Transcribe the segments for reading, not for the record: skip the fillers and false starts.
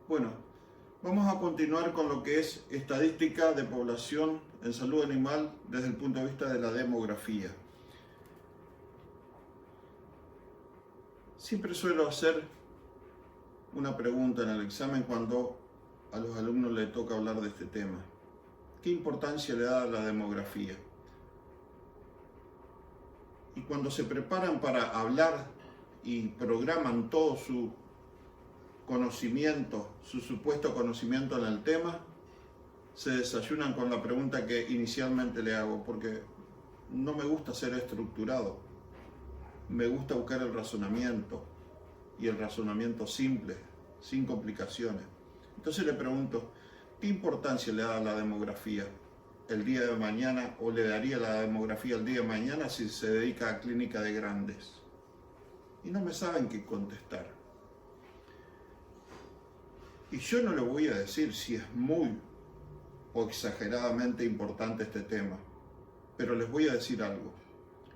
Bueno, vamos a continuar con lo que es estadística de población en salud animal desde el punto de vista de la demografía. Siempre suelo hacer una pregunta en el examen cuando a los alumnos les toca hablar de este tema. ¿Qué importancia le da a la demografía? Y cuando se preparan para hablar y programan todo su conocimiento, su supuesto conocimiento en el tema, se desayunan con la pregunta que inicialmente le hago, porque no me gusta ser estructurado, me gusta buscar el razonamiento, y el razonamiento simple, sin complicaciones. Entonces le pregunto, ¿qué importancia le da a la demografía el día de mañana, o le daría la demografía el día de mañana si se dedica a clínica de grandes? Y no me saben qué contestar. Y yo no le voy a decir si es muy o exageradamente importante este tema, pero les voy a decir algo.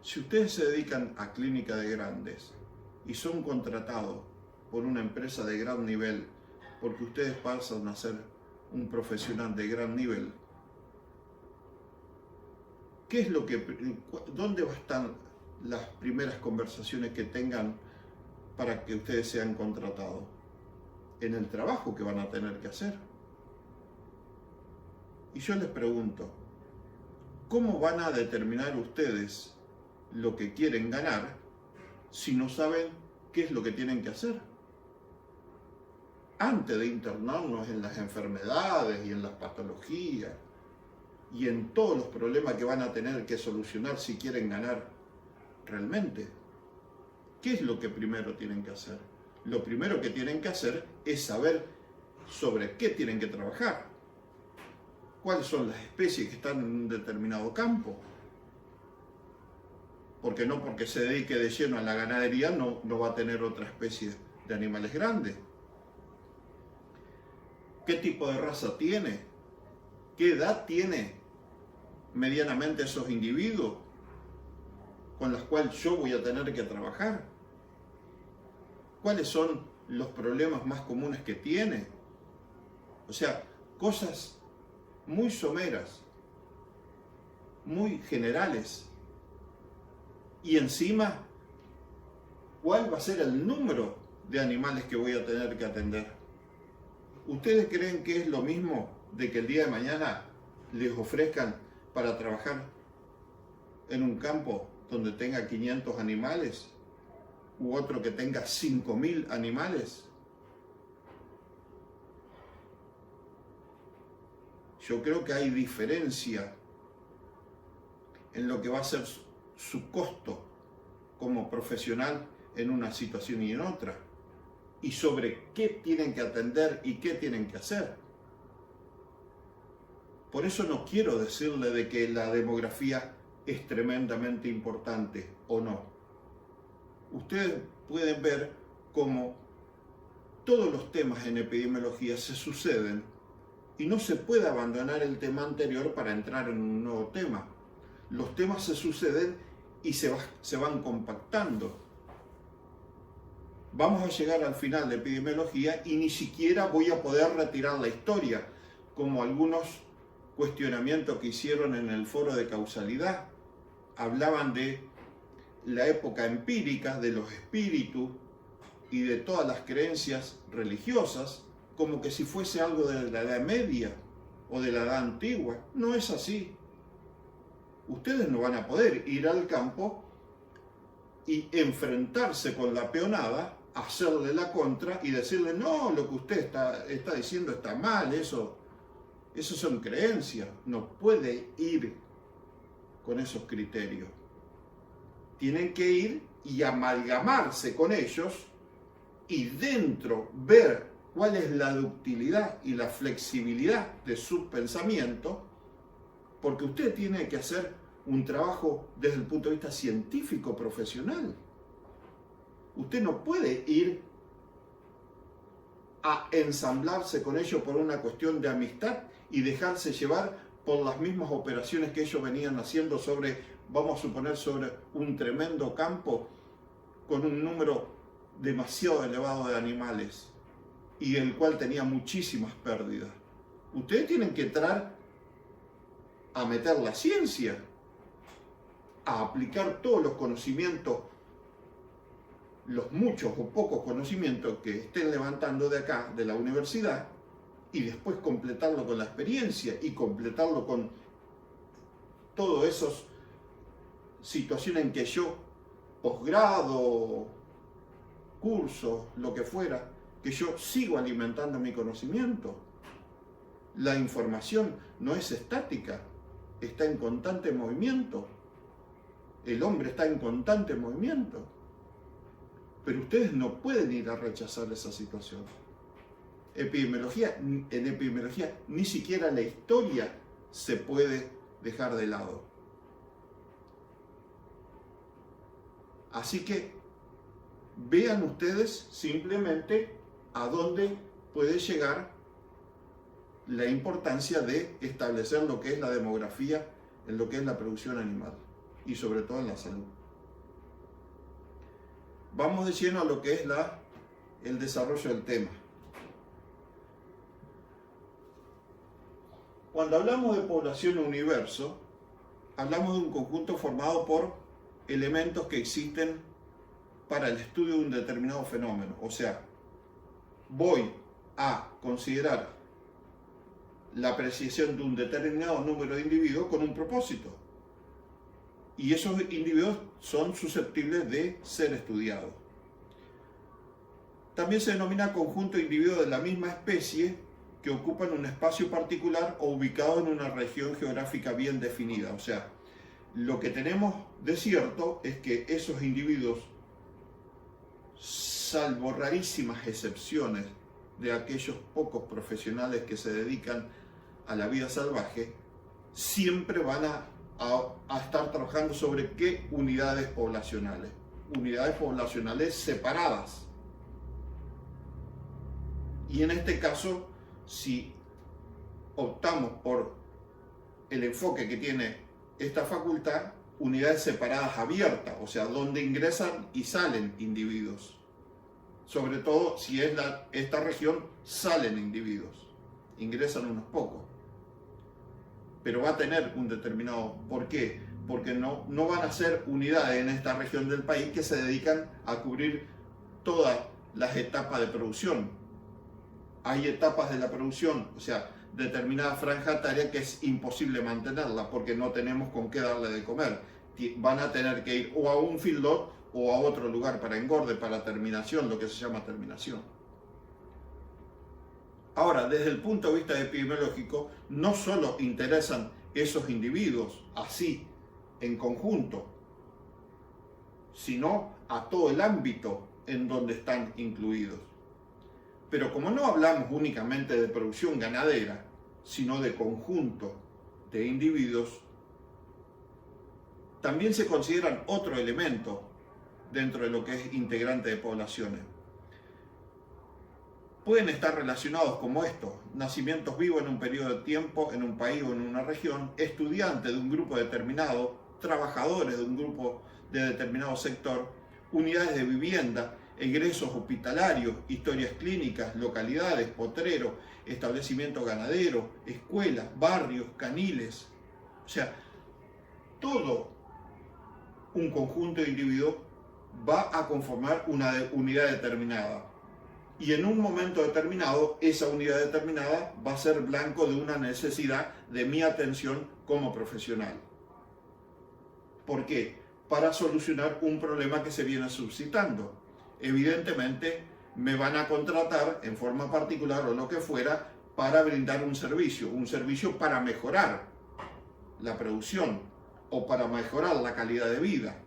Si ustedes se dedican a clínica de grandes y son contratados por una empresa de gran nivel, porque ustedes pasan a ser un profesional de gran nivel, ¿qué es lo que, dónde van a estar las primeras conversaciones que tengan para que ustedes sean contratados? En el trabajo que van a tener que hacer. Y yo les pregunto, ¿cómo van a determinar ustedes lo que quieren ganar si no saben qué es lo que tienen que hacer? Antes de internarnos en las enfermedades y en las patologías y en todos los problemas que van a tener que solucionar si quieren ganar realmente, ¿qué es lo que primero tienen que hacer? Lo primero que tienen que hacer es saber sobre qué tienen que trabajar, cuáles son las especies que están en un determinado campo, porque no porque se dedique de lleno a la ganadería no va a tener otra especie de animales grandes. ¿Qué tipo de raza tiene? ¿Qué edad tiene medianamente esos individuos con los cuales yo voy a tener que trabajar? ¿Cuáles son los problemas más comunes que tiene? O sea, cosas muy someras, muy generales. Y encima, ¿cuál va a ser el número de animales que voy a tener que atender? ¿Ustedes creen que es lo mismo de que el día de mañana les ofrezcan para trabajar en un campo donde tenga 500 animales u otro que tenga 5000 animales? Yo creo que hay diferencia en lo que va a ser su costo como profesional en una situación y en otra, y sobre qué tienen que atender y qué tienen que hacer. Por eso no quiero decirle de que la demografía es tremendamente importante o no. Ustedes pueden ver cómo todos los temas en epidemiología se suceden y no se puede abandonar el tema anterior para entrar en un nuevo tema. Los temas se suceden y se van compactando. Vamos a llegar al final de epidemiología y ni siquiera voy a poder retirar la historia, como algunos cuestionamientos que hicieron en el foro de causalidad. Hablaban de la época empírica, de los espíritus y de todas las creencias religiosas, como que si fuese algo de la Edad Media o de la Edad Antigua. No es así. Ustedes no van a poder ir al campo y enfrentarse con la peonada, hacerle la contra y decirle, no, lo que usted está diciendo está mal, eso son creencias. No puede ir con esos criterios. Tienen que ir y amalgamarse con ellos y dentro ver cuál es la ductilidad y la flexibilidad de su pensamiento, porque usted tiene que hacer un trabajo desde el punto de vista científico profesional. Usted no puede ir a ensamblarse con ellos por una cuestión de amistad y dejarse llevar por las mismas operaciones que ellos venían haciendo sobre, vamos a suponer, sobre un tremendo campo con un número demasiado elevado de animales. y el cual tenía muchísimas pérdidas. Ustedes tienen que entrar a meter la ciencia, a aplicar todos los conocimientos, los muchos o pocos conocimientos que estén levantando de acá, de la universidad, y después completarlo con la experiencia y completarlo con todas esas situaciones en que yo, posgrado, cursos, lo que fuera, que yo sigo alimentando mi conocimiento. La información no es estática, está en constante movimiento. El hombre está en constante movimiento. Pero ustedes no pueden ir a rechazar esa situación. En epidemiología ni siquiera la historia se puede dejar de lado. Así que vean ustedes simplemente a dónde puede llegar la importancia de establecer lo que es la demografía en lo que es la producción animal y sobre todo en la salud. Vamos de lleno a lo que es el desarrollo del tema. Cuando hablamos de población universo, hablamos de un conjunto formado por elementos que existen para el estudio de un determinado fenómeno. O sea, voy a considerar la apreciación de un determinado número de individuos con un propósito. Y esos individuos son susceptibles de ser estudiados. También se denomina conjunto de individuos de la misma especie que ocupan un espacio particular o ubicado en una región geográfica bien definida. O sea, lo que tenemos de cierto es que esos individuos, salvo rarísimas excepciones de aquellos pocos profesionales que se dedican a la vida salvaje, siempre van a estar trabajando sobre qué unidades poblacionales. Unidades poblacionales separadas. Y en este caso, si optamos por el enfoque que tiene esta facultad, unidades separadas abiertas, o sea, donde ingresan y salen individuos. Sobre todo si es esta región, salen individuos, ingresan unos pocos. Pero va a tener un determinado... ¿Por qué? Porque no van a ser unidades en esta región del país que se dedican a cubrir todas las etapas de producción. Hay etapas de la producción, o sea, determinada franja etaria que es imposible mantenerla porque no tenemos con qué darle de comer. Van a tener que ir o a un feedlot o a otro lugar para engorde, para terminación, lo que se llama terminación. Ahora, desde el punto de vista epidemiológico, no solo interesan esos individuos así, en conjunto, sino a todo el ámbito en donde están incluidos. Pero como no hablamos únicamente de producción ganadera, sino de conjunto de individuos, también se consideran otro elemento dentro de lo que es integrante de poblaciones. Pueden estar relacionados como estos: nacimientos vivos en un periodo de tiempo, en un país o en una región, estudiantes de un grupo determinado, trabajadores de un grupo de determinado sector, unidades de vivienda, egresos hospitalarios, historias clínicas, localidades, potreros, establecimientos ganaderos, escuelas, barrios, caniles. O sea, todo un conjunto de individuos va a conformar una unidad determinada. Y en un momento determinado, esa unidad determinada va a ser blanco de una necesidad de mi atención como profesional. ¿Por qué? Para solucionar un problema que se viene suscitando. Evidentemente, me van a contratar en forma particular o lo que fuera para brindar un servicio para mejorar la producción o para mejorar la calidad de vida.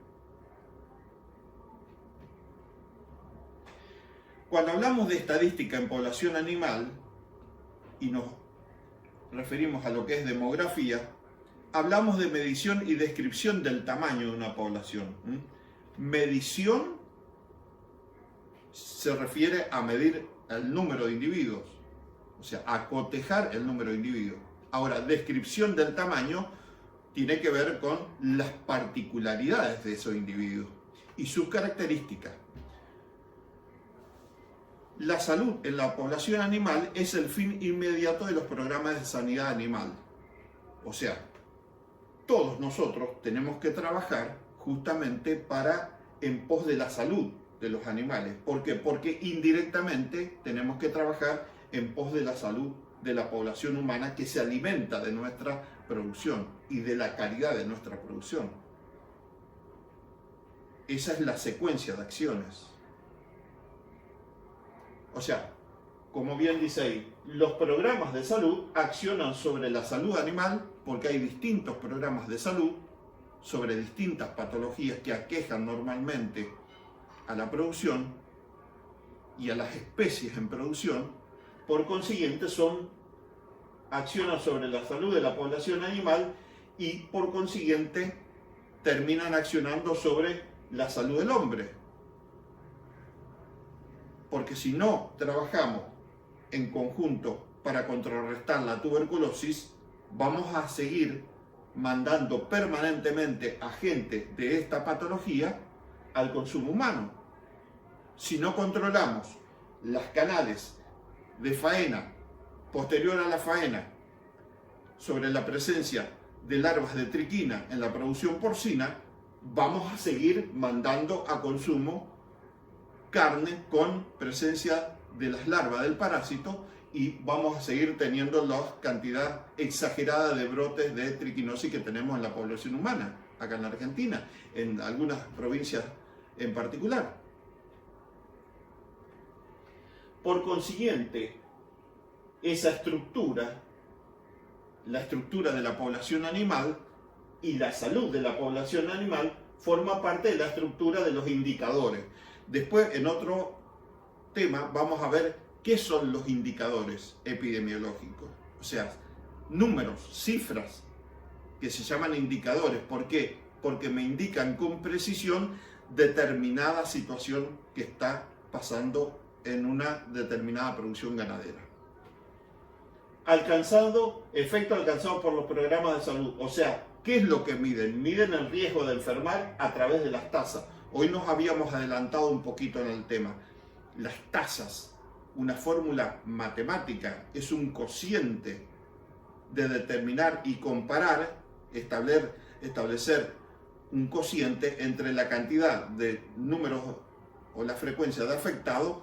Cuando hablamos de estadística en población animal y nos referimos a lo que es demografía, hablamos de medición y descripción del tamaño de una población. Medición se refiere a medir el número de individuos, o sea, a cotejar el número de individuos. Ahora, descripción del tamaño tiene que ver con las particularidades de esos individuos y sus características. la salud en la población animal es el fin inmediato de los programas de sanidad animal. O sea, todos nosotros tenemos que trabajar justamente en pos de la salud de los animales. ¿Por qué? Porque indirectamente tenemos que trabajar en pos de la salud de la población humana que se alimenta de nuestra producción y de la calidad de nuestra producción. Esa es la secuencia de acciones. O sea, como bien dice ahí, los programas de salud accionan sobre la salud animal porque hay distintos programas de salud sobre distintas patologías que aquejan normalmente a la producción y a las especies en producción. Por consiguiente, accionan sobre la salud de la población animal y por consiguiente terminan accionando sobre la salud del hombre. Porque si no trabajamos en conjunto para contrarrestar la tuberculosis, vamos a seguir mandando permanentemente agentes de esta patología al consumo humano. Si no controlamos los canales de faena posterior a la faena sobre la presencia de larvas de triquina en la producción porcina, vamos a seguir mandando a consumo carne con presencia de las larvas del parásito y vamos a seguir teniendo la cantidad exagerada de brotes de triquinosis que tenemos en la población humana, acá en la Argentina, en algunas provincias en particular. Por consiguiente, esa estructura, la estructura de la población animal y la salud de la población animal, forma parte de la estructura de los indicadores. Después, en otro tema, vamos a ver qué son los indicadores epidemiológicos. O sea, números, cifras, que se llaman indicadores. ¿Por qué? Porque me indican con precisión determinada situación que está pasando en una determinada producción ganadera. Efecto alcanzado por los programas de salud. O sea, ¿qué es lo que miden? Miden el riesgo de enfermar a través de las tasas. Hoy nos habíamos adelantado un poquito en el tema. Las tasas, una fórmula matemática, es un cociente de determinar y comparar, establecer un cociente entre la cantidad de números o la frecuencia de afectados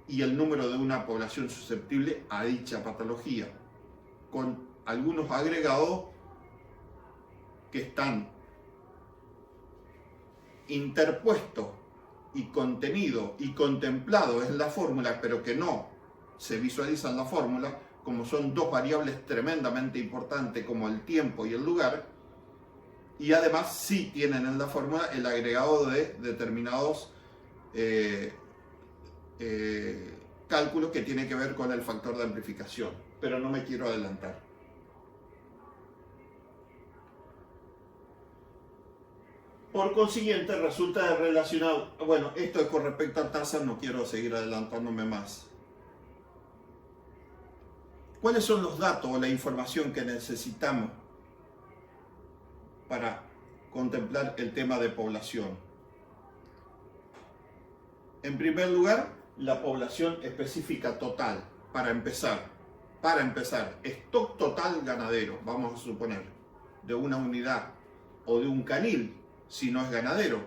y el número de una población susceptible a dicha patología, con algunos agregados que están interpuestos y contenidos y contemplados en la fórmula, pero que no se visualizan en la fórmula, como son dos variables tremendamente importantes como el tiempo y el lugar, y además sí tienen en la fórmula el agregado de determinados cálculos que tienen que ver con el factor de amplificación, pero no me quiero adelantar. Por consiguiente, resulta relacionado. Bueno, esto es con respecto a tasas, no quiero seguir adelantándome más. ¿Cuáles son los datos o la información que necesitamos para contemplar el tema de población? En primer lugar, la población específica total, para empezar, stock total ganadero, vamos a suponer, de una unidad o de un canil, si no es ganadero,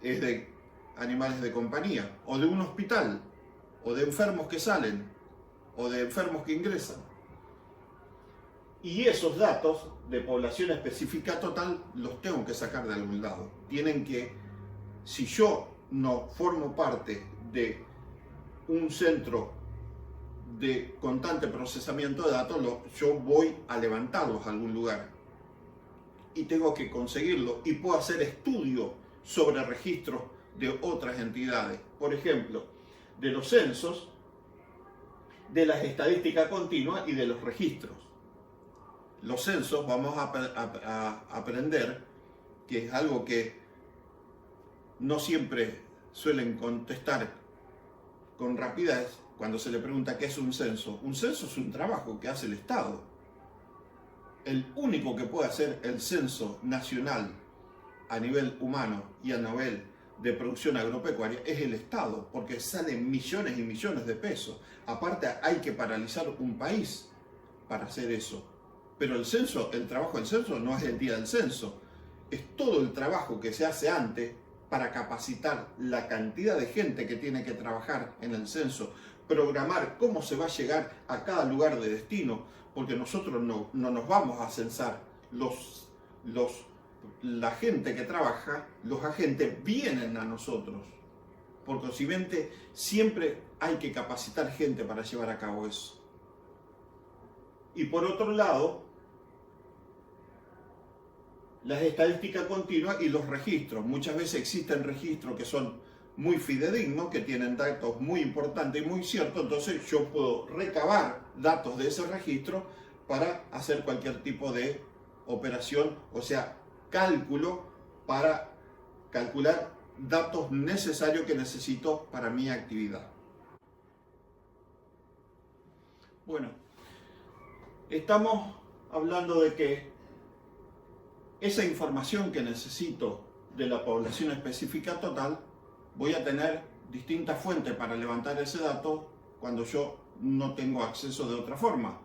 es de animales de compañía, o de un hospital, o de enfermos que salen, o de enfermos que ingresan. Y esos datos de población específica total los tengo que sacar de algún lado. Si yo no formo parte de un centro de constante procesamiento de datos, yo voy a levantarlos a algún lugar. Y tengo que conseguirlo y puedo hacer estudios sobre registros de otras entidades. Por ejemplo, de los censos, de las estadísticas continuas y de los registros. Los censos vamos a aprender, que es algo que no siempre suelen contestar con rapidez cuando se le pregunta qué es un censo. Un censo es un trabajo que hace el Estado. El único que puede hacer el censo nacional a nivel humano y a nivel de producción agropecuaria es el Estado, porque salen millones y millones de pesos. Aparte hay que paralizar un país para hacer eso. Pero el censo, el trabajo del censo no es el día del censo, es todo el trabajo que se hace antes para capacitar la cantidad de gente que tiene que trabajar en el censo, programar cómo se va a llegar a cada lugar de destino, porque nosotros no nos vamos a censar. La gente que trabaja, los agentes vienen a nosotros. Por consiguiente, siempre hay que capacitar gente para llevar a cabo eso. Y por otro lado, las estadísticas continuas y los registros. Muchas veces existen registros que son muy fidedignos, que tienen datos muy importantes y muy ciertos, entonces yo puedo recabar datos de ese registro para hacer cualquier tipo de operación, o sea, cálculo para calcular datos necesarios que necesito para mi actividad. Bueno, estamos hablando de que esa información que necesito de la población específica total, voy a tener distintas fuentes para levantar ese dato cuando yo no tengo acceso de otra forma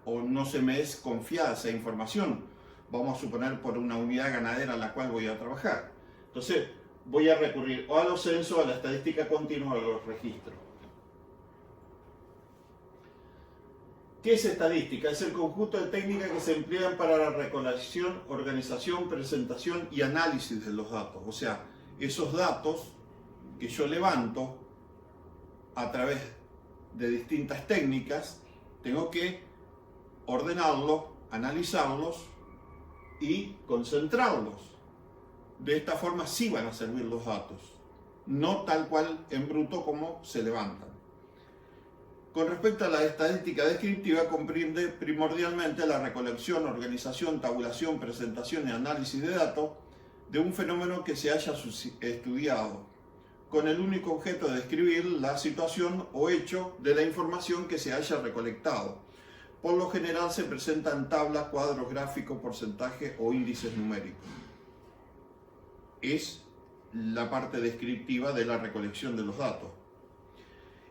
o no se me es confiada esa información. Vamos a suponer por una unidad ganadera a la cual voy a trabajar. Entonces voy a recurrir o a los censos, a la estadística continua o a los registros. ¿Qué es estadística? Es el conjunto de técnicas que se emplean para la recolección, organización, presentación y análisis de los datos. O sea, esos datos que yo levanto a través de distintas técnicas, tengo que ordenarlos, analizarlos y concentrarlos. De esta forma sí van a servir los datos, no tal cual en bruto como se levantan. Con respecto a la estadística descriptiva, comprende primordialmente la recolección, organización, tabulación, presentación y análisis de datos de un fenómeno que se haya estudiado, con el único objeto de describir la situación o hecho de la información que se haya recolectado. Por lo general se presentan tablas, cuadros gráficos, porcentajes o índices numéricos. Es la parte descriptiva de la recolección de los datos.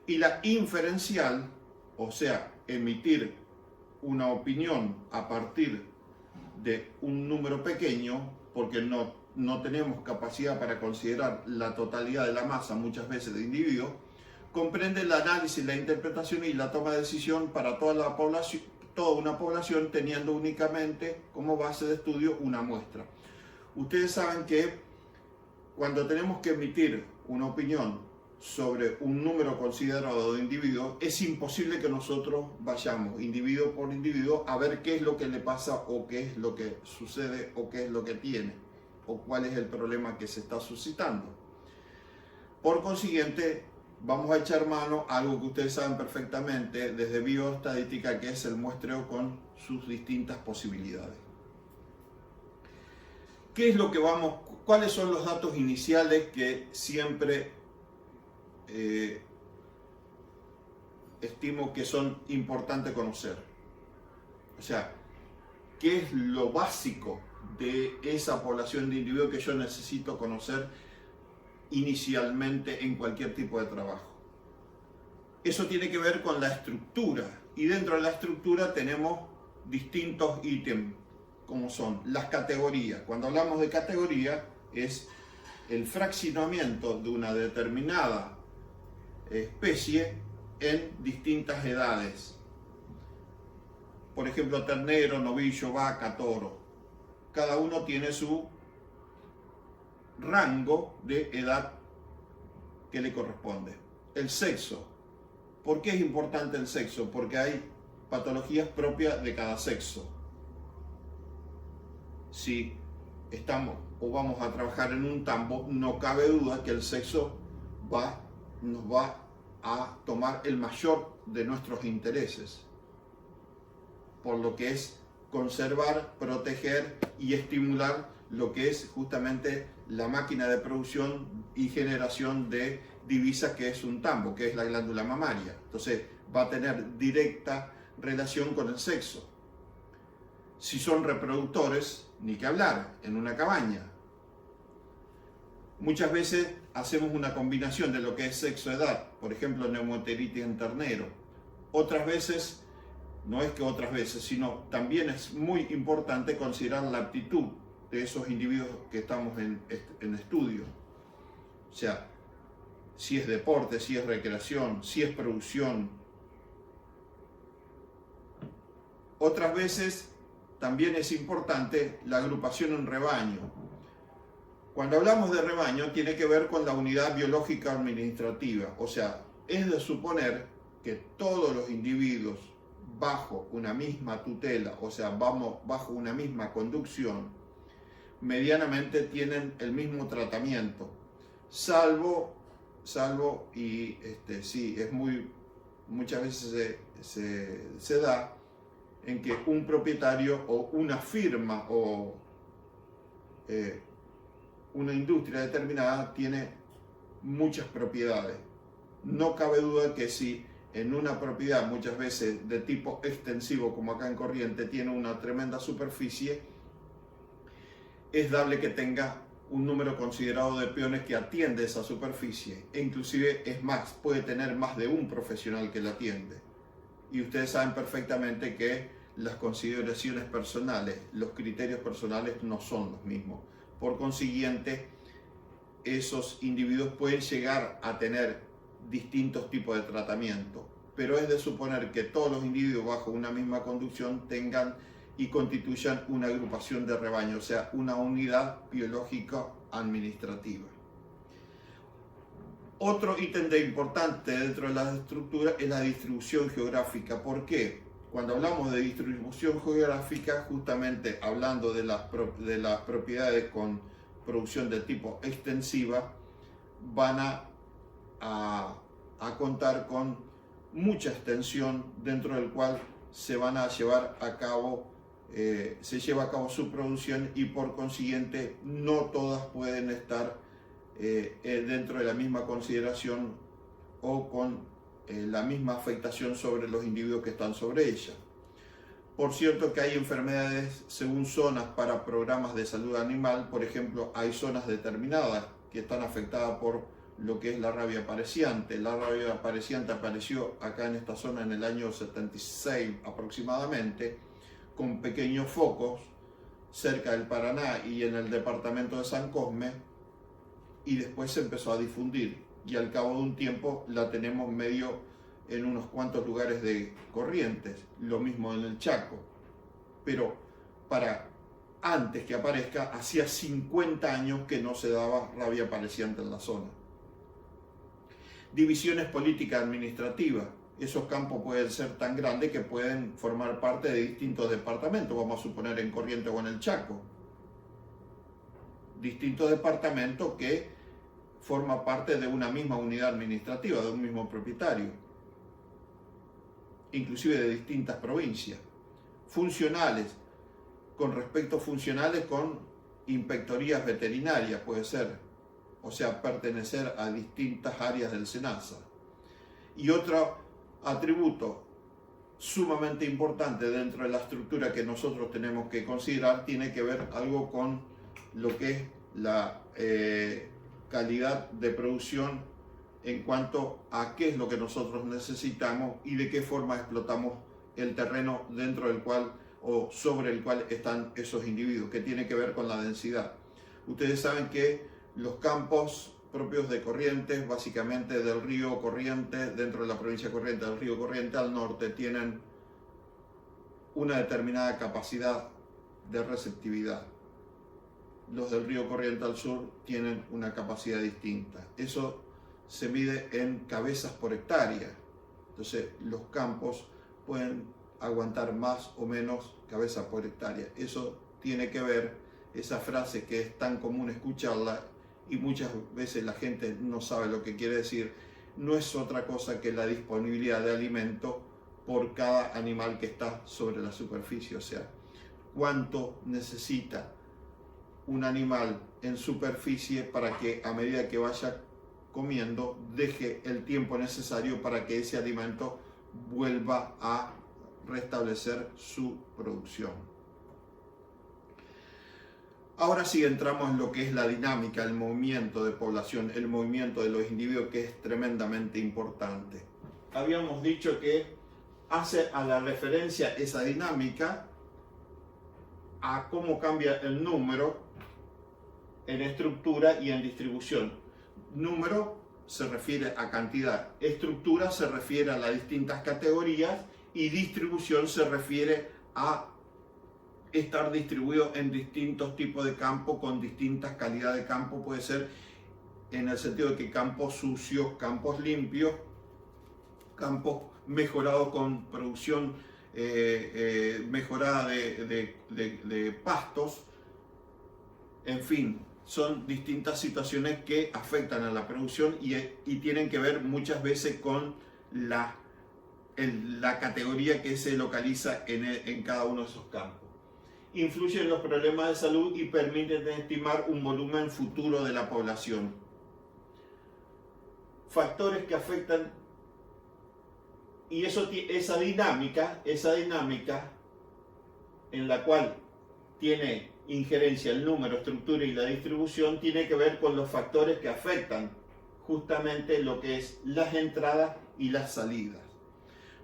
Y la inferencial, o sea, emitir una opinión a partir de un número pequeño, porque no tenemos capacidad para considerar la totalidad de la masa, muchas veces de individuos, comprende el análisis, la interpretación y la toma de decisión para toda una población, teniendo únicamente como base de estudio una muestra. Ustedes saben que cuando tenemos que emitir una opinión sobre un número considerado de individuos, es imposible que nosotros vayamos individuo por individuo a ver qué es lo que le pasa o qué es lo que sucede o qué es lo que tiene o cuál es el problema que se está suscitando. Por consiguiente, vamos a echar mano a algo que ustedes saben perfectamente desde bioestadística, que es el muestreo con sus distintas posibilidades. ¿Qué es lo que cuáles son los datos iniciales que siempre estimo que son importantes conocer? O sea, ¿qué es lo básico de esa población de individuos que yo necesito conocer inicialmente en cualquier tipo de trabajo? Eso tiene que ver con la estructura, y dentro de la estructura tenemos distintos ítems, como son las categorías. Cuando hablamos de categoría, es el fraccionamiento de una determinada especie en distintas edades. Por ejemplo, ternero, novillo, vaca, toro. Cada uno tiene su rango de edad que le corresponde. El sexo. ¿Por qué es importante el sexo? Porque hay patologías propias de cada sexo. Si estamos o vamos a trabajar en un tambo, no cabe duda que el sexo nos va a tomar el mayor de nuestros intereses, por lo que es conservar, proteger y estimular lo que es justamente la máquina de producción y generación de divisas, que es un tambo, que es la glándula mamaria. Entonces va a tener directa relación con el sexo. Si son reproductores, ni que hablar, en una cabaña. Muchas veces hacemos una combinación de lo que es sexo-edad, por ejemplo, neumoenteritis en ternero. Otras veces, no es que otras veces, sino también es muy importante considerar la aptitud de esos individuos que estamos en estudio. O sea, si es deporte, si es recreación, si es producción. Otras veces también es importante la agrupación en rebaño. Cuando hablamos de rebaño tiene que ver con la unidad biológica administrativa, o sea, es de suponer que todos los individuos bajo una misma tutela, o sea, bajo una misma conducción, medianamente tienen el mismo tratamiento, salvo y sí, muchas veces se da en que un propietario o una firma o una industria determinada tiene muchas propiedades. No cabe duda que si en una propiedad, muchas veces de tipo extensivo, como acá en Corrientes, tiene una tremenda superficie, es dable que tenga un número considerado de peones que atiende esa superficie, e inclusive es más, puede tener más de un profesional que la atiende. Y ustedes saben perfectamente que las consideraciones personales, los criterios personales no son los mismos. Por consiguiente, esos individuos pueden llegar a tener distintos tipos de tratamiento, pero es de suponer que todos los individuos bajo una misma conducción tengan y constituyan una agrupación de rebaño, o sea, una unidad biológica administrativa. Otro ítem importante dentro de la estructura es la distribución geográfica. ¿Por qué? Cuando hablamos de distribución geográfica, justamente hablando de las propiedades con producción de tipo extensiva, van a contar con mucha extensión dentro del cual se van a llevar a cabo, se lleva a cabo su producción, y por consiguiente no todas pueden estar dentro de la misma consideración o con la misma afectación sobre los individuos que están sobre ella. Por cierto que hay enfermedades según zonas para programas de salud animal. Por ejemplo, hay zonas determinadas que están afectadas por lo que es la rabia apareciante. La rabia apareciante apareció acá en esta zona en el año 76 aproximadamente, con pequeños focos cerca del Paraná y en el departamento de San Cosme, y después se empezó a difundir, y al cabo de un tiempo la tenemos medio en unos cuantos lugares de Corrientes, lo mismo en el Chaco, pero para antes que aparezca, hacía 50 años que no se daba rabia apareciente en la zona. Divisiones políticas administrativas. Esos campos pueden ser tan grandes que pueden formar parte de distintos departamentos, vamos a suponer en Corrientes o en el Chaco. Distintos departamentos que forman parte de una misma unidad administrativa, de un mismo propietario, inclusive de distintas provincias. Funcionales, con respecto funcionales con inspectorías veterinarias puede ser, o sea, pertenecer a distintas áreas del SENASA. Y otro atributo sumamente importante dentro de la estructura que nosotros tenemos que considerar tiene que ver algo con lo que es la calidad de producción en cuanto a qué es lo que nosotros necesitamos y de qué forma explotamos el terreno dentro del cual o sobre el cual están esos individuos, que tiene que ver con la densidad. Ustedes saben que los campos propios de Corrientes, básicamente del río Corrientes, dentro de la provincia de Corrientes, del río Corrientes al norte, tienen una determinada capacidad de receptividad. Los del río Corrientes al sur tienen una capacidad distinta. Eso se mide en cabezas por hectárea. Entonces, los campos pueden aguantar más o menos cabezas por hectárea. Eso tiene que ver, esa frase que es tan común escucharla y muchas veces la gente no sabe lo que quiere decir, no es otra cosa que la disponibilidad de alimento por cada animal que está sobre la superficie. O sea, cuánto necesita un animal en superficie para que a medida que vaya comiendo deje el tiempo necesario para que ese alimento vuelva a restablecer su producción. Ahora sí entramos en lo que es la dinámica, el movimiento de población, el movimiento de los individuos, que es tremendamente importante. Habíamos dicho que hace a la referencia esa dinámica a cómo cambia el número en estructura y en distribución. Número se refiere a cantidad, estructura se refiere a las distintas categorías y distribución se refiere a estar distribuido en distintos tipos de campo con distintas calidades de campo. Puede ser en el sentido de que campos sucios, campos limpios, campos mejorados con producción mejorada de pastos. En fin, son distintas situaciones que afectan a la producción y tienen que ver muchas veces con la categoría que se localiza en cada uno de esos campos. Influyen en los problemas de salud y permiten estimar un volumen futuro de la población. Factores que afectan, y esa dinámica en la cual tiene injerencia el número, estructura y la distribución, tiene que ver con los factores que afectan justamente lo que es las entradas y las salidas.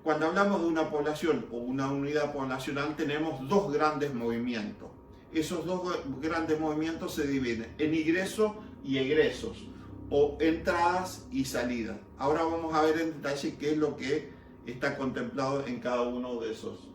Cuando hablamos de una población o una unidad poblacional, tenemos dos grandes movimientos. Esos dos grandes movimientos se dividen en ingresos y egresos, o entradas y salidas. Ahora vamos a ver en detalle qué es lo que está contemplado en cada uno de esos.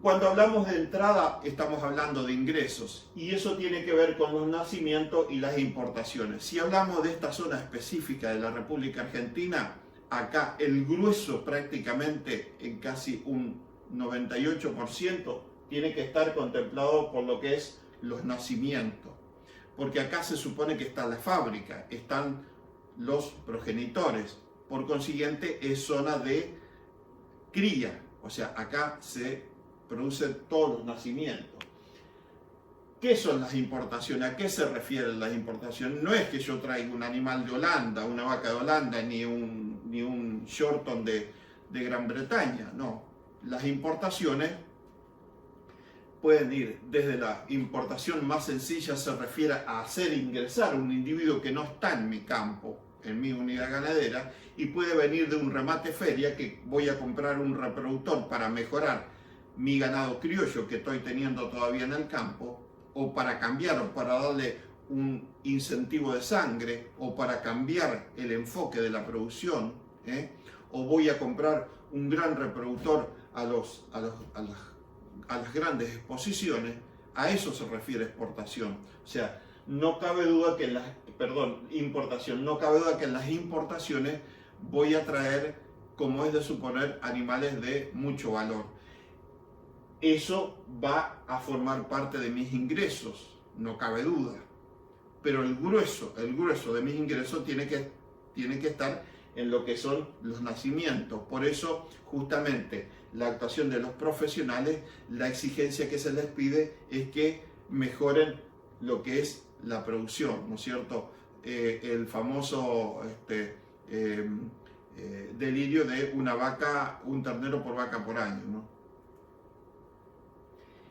Cuando hablamos de entrada, estamos hablando de ingresos, y eso tiene que ver con los nacimientos y las importaciones. Si hablamos de esta zona específica de la República Argentina, acá el grueso, prácticamente en casi un 98%, tiene que estar contemplado por lo que es los nacimientos. Porque acá se supone que está la fábrica, están los progenitores. Por consiguiente, es zona de cría. O sea, acá se producen todos los nacimientos. ¿Qué son las importaciones? ¿A qué se refieren las importaciones? No es que yo traiga un animal de Holanda, una vaca de Holanda, ni un Shorton de Gran Bretaña, no. Las importaciones pueden ir desde la importación más sencilla, se refiere a hacer ingresar un individuo que no está en mi campo, en mi unidad ganadera, y puede venir de un remate feria, que voy a comprar un reproductor para mejorar mi ganado criollo que estoy teniendo todavía en el campo, o para cambiar, o para darle un incentivo de sangre, o para cambiar el enfoque de la producción, o voy a comprar un gran reproductor a las grandes exposiciones. A eso se refiere exportación. O sea, no cabe duda que importación. No cabe duda que en las importaciones voy a traer, como es de suponer, animales de mucho valor. Eso va a formar parte de mis ingresos, no cabe duda. Pero el grueso de mis ingresos tiene que estar en lo que son los nacimientos. Por eso, justamente, la actuación de los profesionales, la exigencia que se les pide es que mejoren lo que es la producción, ¿no es cierto? El famoso delirio de un ternero por vaca por año, ¿no?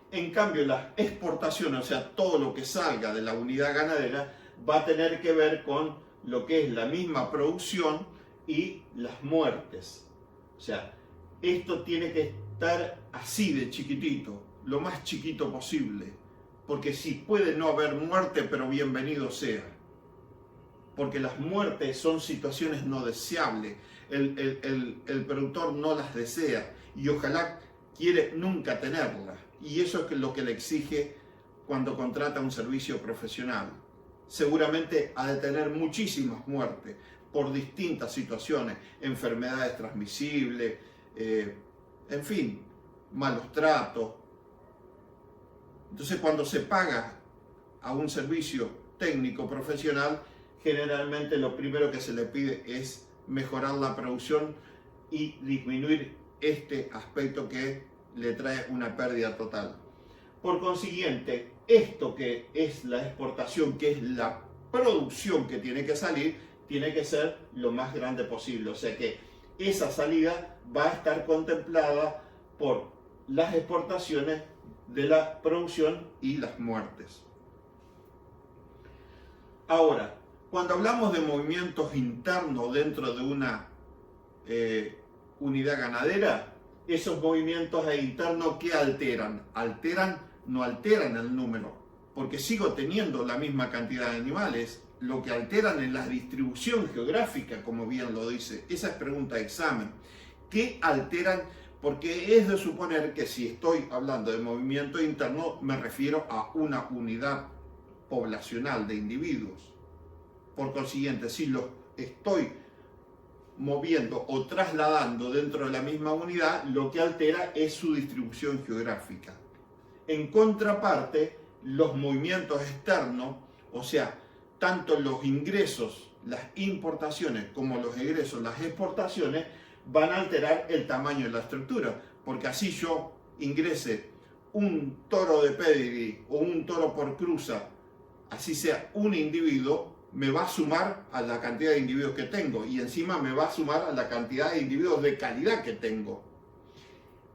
En cambio, las exportaciones, o sea, todo lo que salga de la unidad ganadera, va a tener que ver con lo que es la misma producción y las muertes. O sea, esto tiene que estar así de chiquitito, lo más chiquito posible, porque sí, puede no haber muerte, pero bienvenido sea. Porque las muertes son situaciones no deseables, el productor no las desea y ojalá quiere nunca tenerlas. Y eso es lo que le exige cuando contrata un servicio profesional. Seguramente ha de tener muchísimas muertes por distintas situaciones, enfermedades transmisibles, en fin, malos tratos. Entonces, cuando se paga a un servicio técnico profesional, generalmente lo primero que se le pide es mejorar la producción y disminuir este aspecto que le trae una pérdida total. Por consiguiente, esto que es la exportación, que es la producción que tiene que salir, tiene que ser lo más grande posible. O sea que esa salida va a estar contemplada por las exportaciones de la producción y las muertes. Ahora, cuando hablamos de movimientos internos dentro de una unidad ganadera, esos movimientos internos, ¿qué alteran? No alteran el número, porque sigo teniendo la misma cantidad de animales. Lo que alteran es la distribución geográfica, como bien lo dice. Esa es pregunta de examen. ¿Qué alteran? Porque es de suponer que si estoy hablando de movimiento interno, me refiero a una unidad poblacional de individuos. Por consiguiente, si los estoy moviendo o trasladando dentro de la misma unidad, lo que altera es su distribución geográfica. En contraparte, los movimientos externos, o sea, tanto los ingresos, las importaciones, como los egresos, las exportaciones, van a alterar el tamaño de la estructura, porque así yo ingrese un toro de pedigree o un toro por cruza, así sea un individuo, me va a sumar a la cantidad de individuos que tengo y encima me va a sumar a la cantidad de individuos de calidad que tengo.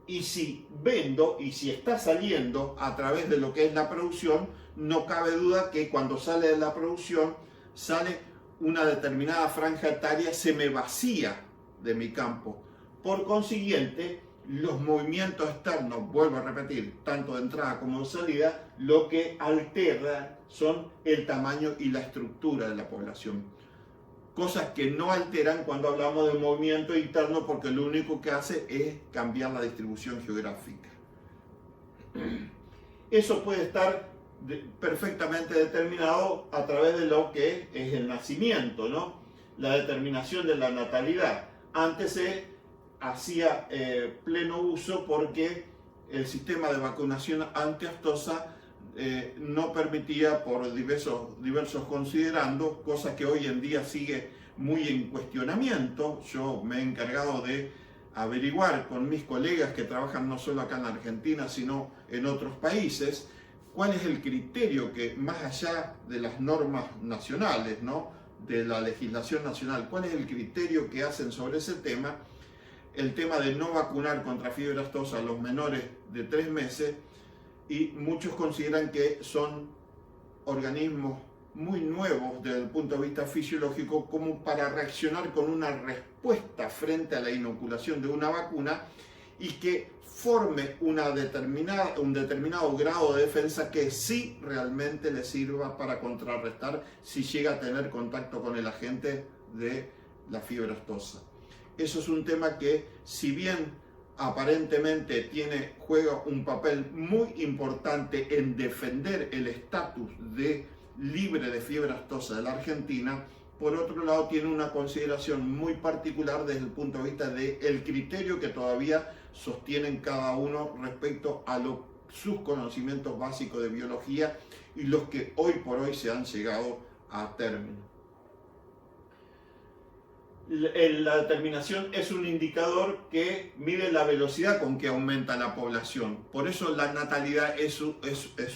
Y si vendo y si está saliendo a través de lo que es la producción, no cabe duda que cuando sale de la producción, sale una determinada franja etaria, se me vacía de mi campo. Por consiguiente, los movimientos externos, vuelvo a repetir, tanto de entrada como de salida, lo que altera son el tamaño y la estructura de la población. Cosas que no alteran cuando hablamos de movimiento interno, porque lo único que hace es cambiar la distribución geográfica. Eso puede estar perfectamente determinado a través de lo que es el nacimiento, ¿no? La determinación de la natalidad. Antes se hacía pleno uso porque el sistema de vacunación antiaftosa no permitía por diversos considerandos, cosa que hoy en día sigue muy en cuestionamiento. Yo me he encargado de averiguar con mis colegas que trabajan no solo acá en la Argentina, sino en otros países, cuál es el criterio que, más allá de las normas nacionales, ¿no?, de la legislación nacional, cuál es el criterio que hacen sobre ese tema, el tema de no vacunar contra fiebre aftosa a los menores de 3 meses, y muchos consideran que son organismos muy nuevos desde el punto de vista fisiológico como para reaccionar con una respuesta frente a la inoculación de una vacuna y que forme un determinado grado de defensa que sí realmente le sirva para contrarrestar si llega a tener contacto con el agente de la fiebre aftosa. Eso es un tema que, si bien aparentemente juega un papel muy importante en defender el estatus de libre de fiebre aftosa de la Argentina, por otro lado tiene una consideración muy particular desde el punto de vista del criterio que todavía sostienen cada uno respecto a sus conocimientos básicos de biología y los que hoy por hoy se han llegado a término. La determinación es un indicador que mide la velocidad con que aumenta la población. Por eso la natalidad es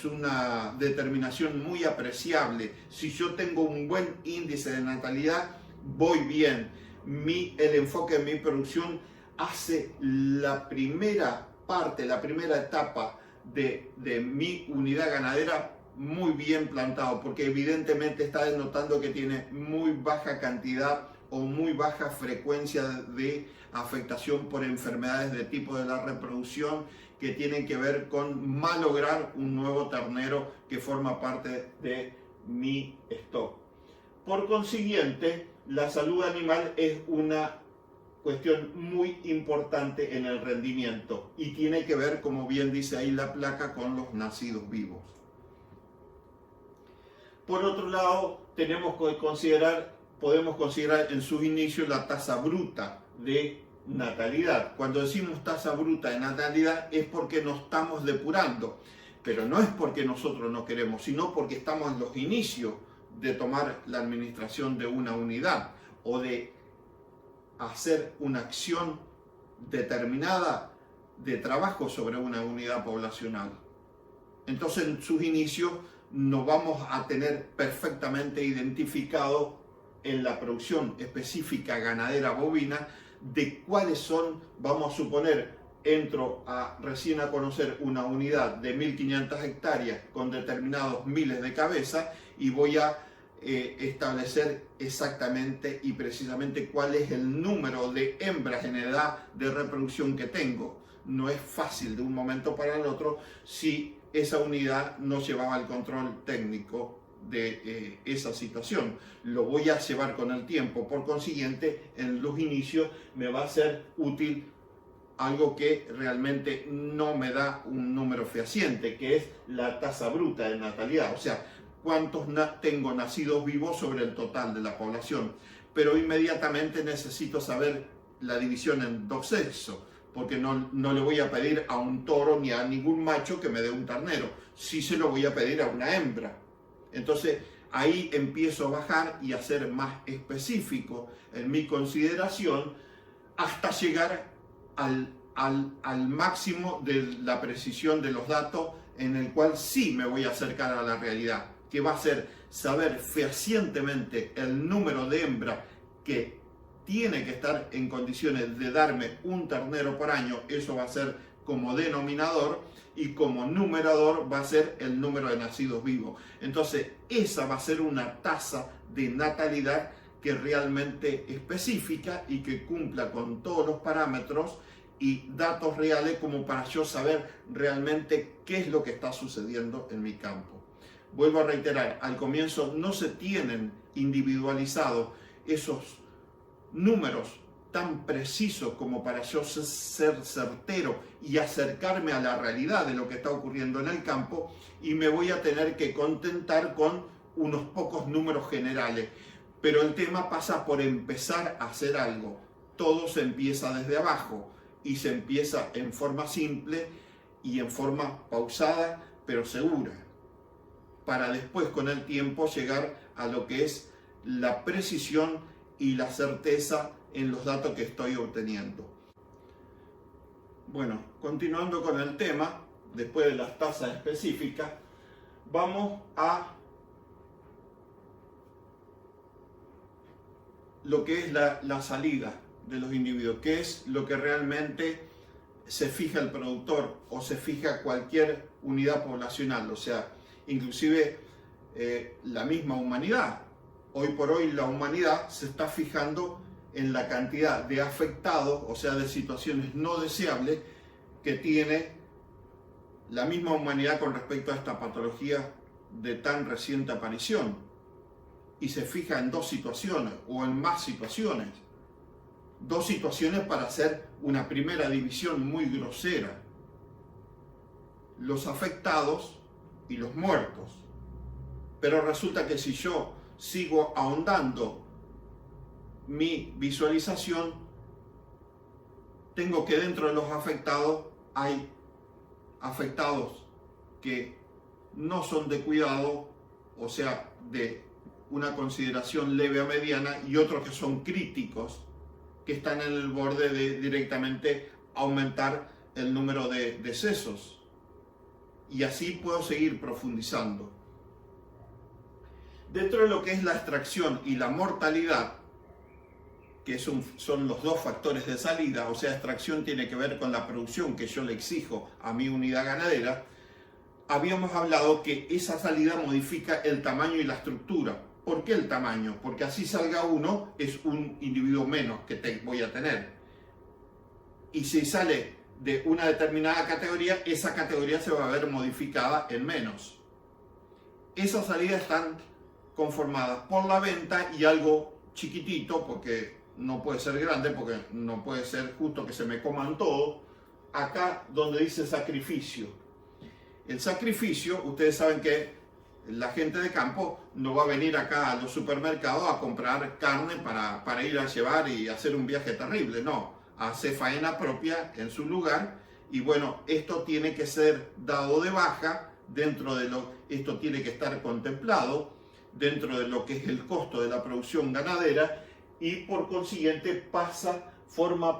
una determinación muy apreciable. Si yo tengo un buen índice de natalidad, voy bien. El enfoque de mi producción hace la primera parte, la primera etapa de mi unidad ganadera muy bien plantado, porque evidentemente está denotando que tiene muy baja cantidad o muy baja frecuencia de afectación por enfermedades de tipo de la reproducción que tienen que ver con malograr un nuevo ternero que forma parte de mi stock. Por consiguiente, la salud animal es una cuestión muy importante en el rendimiento y tiene que ver, como bien dice ahí la placa, con los nacidos vivos. Por otro lado, podemos considerar en sus inicios la tasa bruta de natalidad. Cuando decimos tasa bruta de natalidad es porque nos estamos depurando, pero no es porque nosotros no queremos, sino porque estamos en los inicios de tomar la administración de una unidad o de hacer una acción determinada de trabajo sobre una unidad poblacional. Entonces, en sus inicios nos vamos a tener perfectamente identificado en la producción específica ganadera bovina de cuáles son, vamos a suponer, entro recién a conocer una unidad de 1500 hectáreas con determinados miles de cabezas y voy a establecer exactamente y precisamente cuál es el número de hembras en edad de reproducción que tengo. No es fácil de un momento para el otro si esa unidad no llevaba el control técnico de esa situación. Lo voy a llevar con el tiempo, por consiguiente en los inicios me va a ser útil algo que realmente no me da un número fehaciente, que es la tasa bruta de natalidad, o sea, cuántos tengo nacidos vivos sobre el total de la población. Pero inmediatamente necesito saber la división en dos sexos, porque no le voy a pedir a un toro ni a ningún macho que me dé un ternero, sí se lo voy a pedir a una hembra. Entonces ahí empiezo a bajar y a ser más específico en mi consideración hasta llegar al máximo de la precisión de los datos, en el cual sí me voy a acercar a la realidad, que va a ser saber fehacientemente el número de hembras que tiene que estar en condiciones de darme un ternero por año. Eso va a ser como denominador, y como numerador va a ser el número de nacidos vivos. Entonces esa va a ser una tasa de natalidad que realmente específica y que cumpla con todos los parámetros y datos reales como para yo saber realmente qué es lo que está sucediendo en mi campo. Vuelvo a reiterar, al comienzo no se tienen individualizados esos números tan precisos como para yo ser certero y acercarme a la realidad de lo que está ocurriendo en el campo, y me voy a tener que contentar con unos pocos números generales. Pero el tema pasa por empezar a hacer algo. Todo se empieza desde abajo y se empieza en forma simple y en forma pausada pero segura, para después con el tiempo llegar a lo que es la precisión y la certeza en los datos que estoy obteniendo. Bueno, continuando con el tema, después de las tasas específicas, vamos a lo que es la salida de los individuos, que es lo que realmente se fija el productor o se fija cualquier unidad poblacional, o sea, inclusive la misma humanidad. Hoy por hoy la humanidad se está fijando en la cantidad de afectados, o sea, de situaciones no deseables que tiene la misma humanidad con respecto a esta patología de tan reciente aparición. Y se fija en dos situaciones o en más situaciones. Dos situaciones para hacer una primera división muy grosera: los afectados y los muertos. Pero resulta que si yo sigo ahondando mi visualización, tengo que dentro de los afectados hay afectados que no son de cuidado, o sea, de una consideración leve a mediana, y otros que son críticos, que están en el borde de directamente aumentar el número de decesos. Y así puedo seguir profundizando. Dentro de lo que es la extracción y la mortalidad, que son los dos factores de salida, o sea, extracción tiene que ver con la producción que yo le exijo a mi unidad ganadera, habíamos hablado que esa salida modifica el tamaño y la estructura. ¿Por qué el tamaño? Porque así salga uno, es un individuo menos que voy a tener. Y si sale de una determinada categoría, esa categoría se va a ver modificada en menos. Esas salidas están conformadas por la venta y algo chiquitito, porque no puede ser grande, porque no puede ser justo que se me coman todo. Acá donde dice sacrificio. El sacrificio, ustedes saben que la gente de campo no va a venir acá a los supermercados a comprar carne para ir a llevar y hacer un viaje terrible, no, hace faena propia en su lugar. Y bueno, esto tiene que ser dado de baja dentro de esto tiene que estar contemplado dentro de lo que es el costo de la producción ganadera, y por consiguiente forma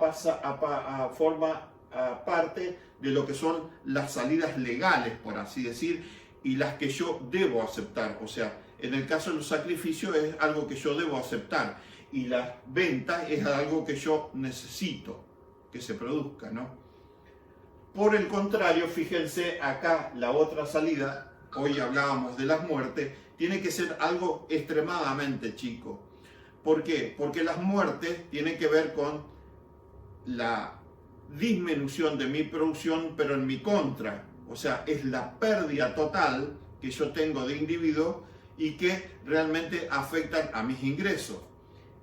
parte de lo que son las salidas legales, por así decir, y las que yo debo aceptar. O sea, en el caso de los sacrificios es algo que yo debo aceptar, y las ventas es algo que yo necesito que se produzca, ¿no? Por el contrario, fíjense acá la otra salida, hoy hablábamos de las muertes, tiene que ser algo extremadamente chico. ¿Por qué? Porque las muertes tienen que ver con la disminución de mi producción, pero en mi contra. O sea, es la pérdida total que yo tengo de individuo y que realmente afectan a mis ingresos.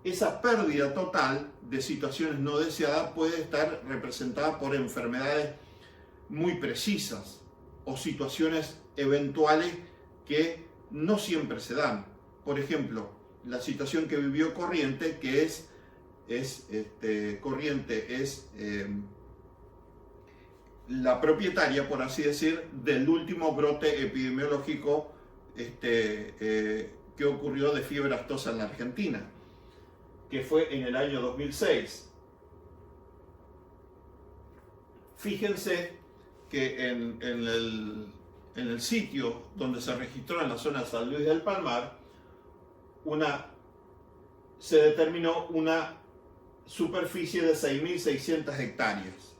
Esa pérdida total de situaciones no deseadas puede estar representada por enfermedades muy precisas o situaciones eventuales que no siempre se dan. Por ejemplo, la situación que vivió Corriente, que es la propietaria, por así decir, del último brote epidemiológico que ocurrió de fiebre aftosa en la Argentina, que fue en el año 2006. Fíjense que en el sitio donde se registró en la zona de San Luis del Palmar, se determinó una superficie de 6.600 hectáreas.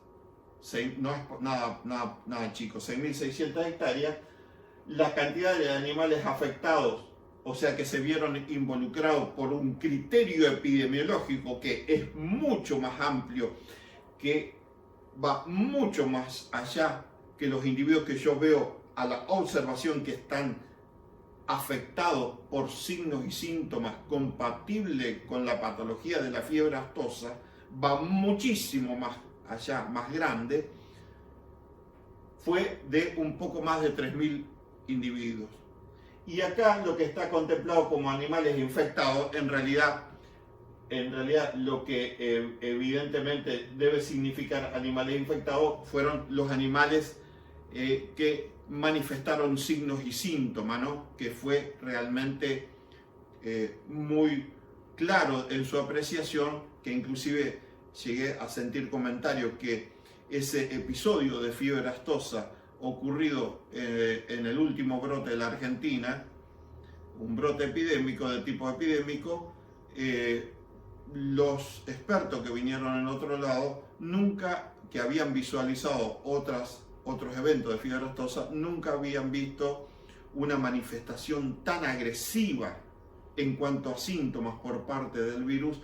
No es nada chico, 6.600 hectáreas. La cantidad de animales afectados, o sea que se vieron involucrados por un criterio epidemiológico que es mucho más amplio, que va mucho más allá que los individuos que yo veo a la observación que están afectados por signos y síntomas compatibles con la patología de la fiebre aftosa, va muchísimo más allá, más grande, fue de un poco más de 3.000 individuos. Y acá lo que está contemplado como animales infectados, en realidad lo que evidentemente debe significar animales infectados fueron los animales que manifestaron signos y síntomas, ¿no? Que fue realmente muy claro en su apreciación, que inclusive llegué a sentir comentarios que ese episodio de fiebre aftosa ocurrido en el último brote de la Argentina, un brote epidémico de tipo epidémico, los expertos que vinieron en otro lado, nunca, que habían visualizado otros eventos de fiebre aftosa, nunca habían visto una manifestación tan agresiva en cuanto a síntomas por parte del virus,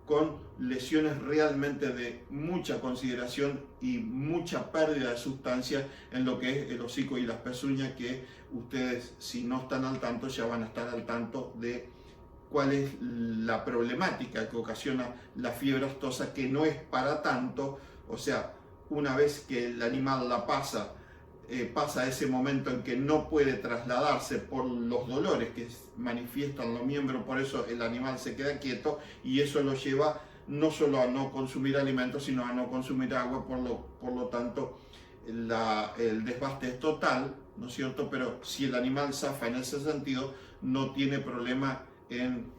con lesiones realmente de mucha consideración y mucha pérdida de sustancia en lo que es el hocico y las pezuñas, que ustedes, si no están al tanto, ya van a estar al tanto de cuál es la problemática que ocasiona la fiebre aftosa, que no es para tanto. O sea, una vez que el animal la pasa ese momento en que no puede trasladarse por los dolores que manifiestan los miembros, por eso el animal se queda quieto, y eso lo lleva no solo a no consumir alimentos, sino a no consumir agua, por lo tanto el desbaste es total, ¿no es cierto? Pero si el animal zafa en ese sentido, no tiene problema en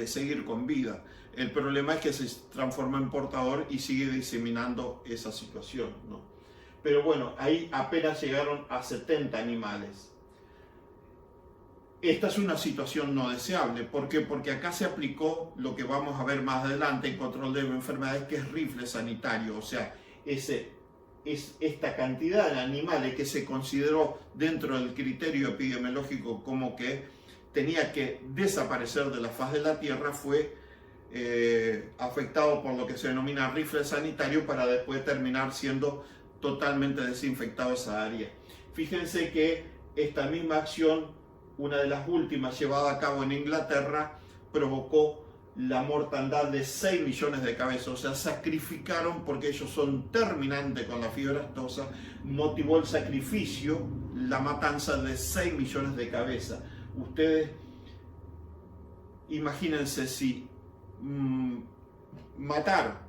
seguir con vida. El problema es que se transforma en portador y sigue diseminando esa situación, ¿no? Pero bueno, ahí apenas llegaron a 70 animales. Esta es una situación no deseable. ¿Por qué? Porque acá se aplicó lo que vamos a ver más adelante en control de enfermedades, que es rifle sanitario. O sea, esta cantidad de animales que se consideró dentro del criterio epidemiológico como que tenía que desaparecer de la faz de la Tierra, fue afectado por lo que se denomina rifle sanitario, para después terminar siendo totalmente desinfectado esa área. Fíjense que esta misma acción, una de las últimas llevada a cabo en Inglaterra, provocó la mortandad de 6 millones de cabezas. O sea, sacrificaron, porque ellos son terminantes con la fiebre aftosa, motivó el sacrificio, la matanza de 6 millones de cabezas. Ustedes imagínense si matar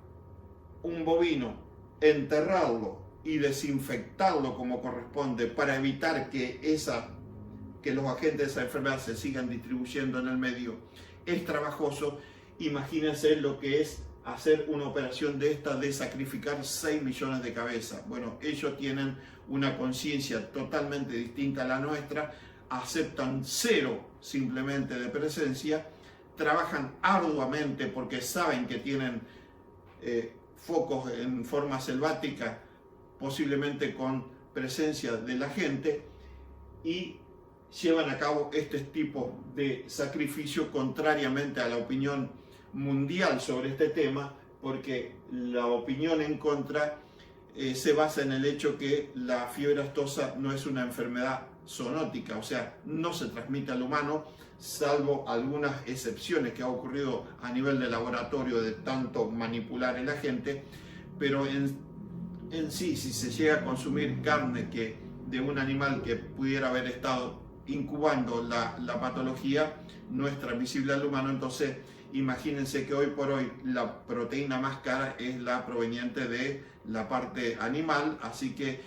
un bovino, enterrarlo y desinfectarlo como corresponde para evitar que los agentes de esa enfermedad se sigan distribuyendo en el medio, es trabajoso. Imagínense lo que es hacer una operación de esta, de sacrificar 6 millones de cabezas. Bueno, ellos tienen una conciencia totalmente distinta a la nuestra, aceptan cero simplemente de presencia, trabajan arduamente porque saben que tienen focos en forma selvática posiblemente con presencia de la gente, y llevan a cabo este tipo de sacrificio contrariamente a la opinión mundial sobre este tema, porque la opinión en contra se basa en el hecho que la fiebre aftosa no es una enfermedad zoonótica, o sea, no se transmite al humano, salvo algunas excepciones que ha ocurrido a nivel de laboratorio de tanto manipular en la gente, pero en sí, si se llega a consumir carne de un animal que pudiera haber estado incubando la patología, no es transmisible al humano. Entonces imagínense que hoy por hoy la proteína más cara es la proveniente de la parte animal, así que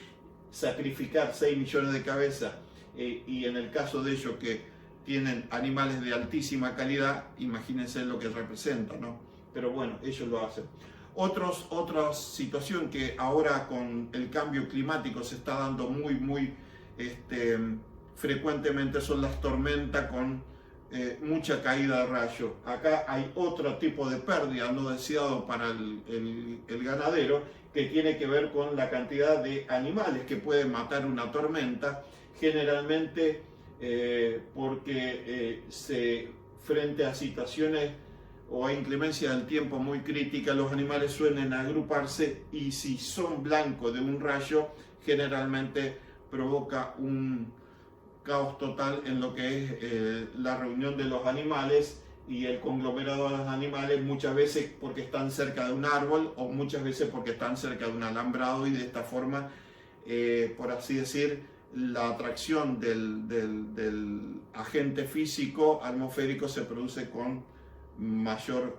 sacrificar 6 millones de cabezas y en el caso de ellos que tienen animales de altísima calidad, imagínense lo que representa, ¿no? Pero bueno, ellos lo hacen. Otra situación que ahora con el cambio climático se está dando muy frecuentemente son las tormentas con mucha caída de rayos. Acá hay otro tipo de pérdida no deseado para el ganadero, que tiene que ver con la cantidad de animales que puede matar una tormenta, generalmente porque frente a situaciones o a inclemencia del tiempo muy crítica, los animales suelen agruparse, y si son blanco de un rayo, generalmente provoca un caos total en lo que es la reunión de los animales y el conglomerado de los animales, muchas veces porque están cerca de un árbol o muchas veces porque están cerca de un alambrado, y de esta forma, por así decir, la atracción del agente físico atmosférico se produce con mayor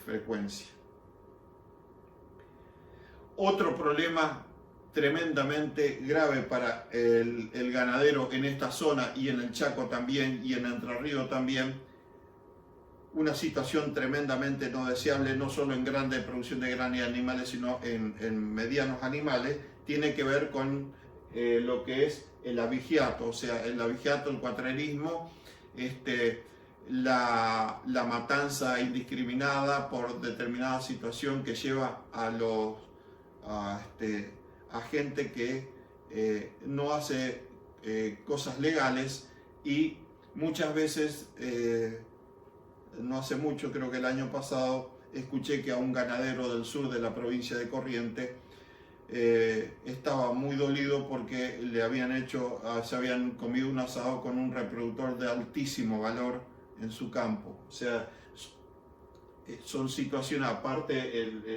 frecuencia. Otro problema tremendamente grave para el ganadero en esta zona y en el Chaco también y en Entre Ríos también, una situación tremendamente no deseable, no solo en grande producción de grandes animales, sino en medianos animales, tiene que ver con lo que es el abigeato, o sea, el abigeato, el cuatrerismo, la matanza indiscriminada por determinada situación que lleva a gente que no hace cosas legales, y muchas veces, no hace mucho, creo que el año pasado, escuché que a un ganadero del sur de la provincia de Corrientes estaba muy dolido porque se habían comido un asado con un reproductor de altísimo valor en su campo. O sea, son situaciones aparte,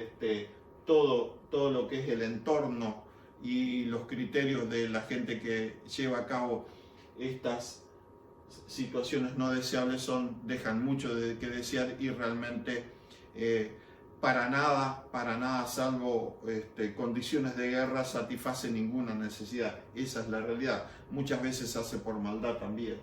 todo lo que es el entorno y los criterios de la gente que lleva a cabo estas situaciones no deseables dejan mucho que desear, y realmente para nada, salvo condiciones de guerra, satisface ninguna necesidad. Esa es la realidad. Muchas veces se hace por maldad también.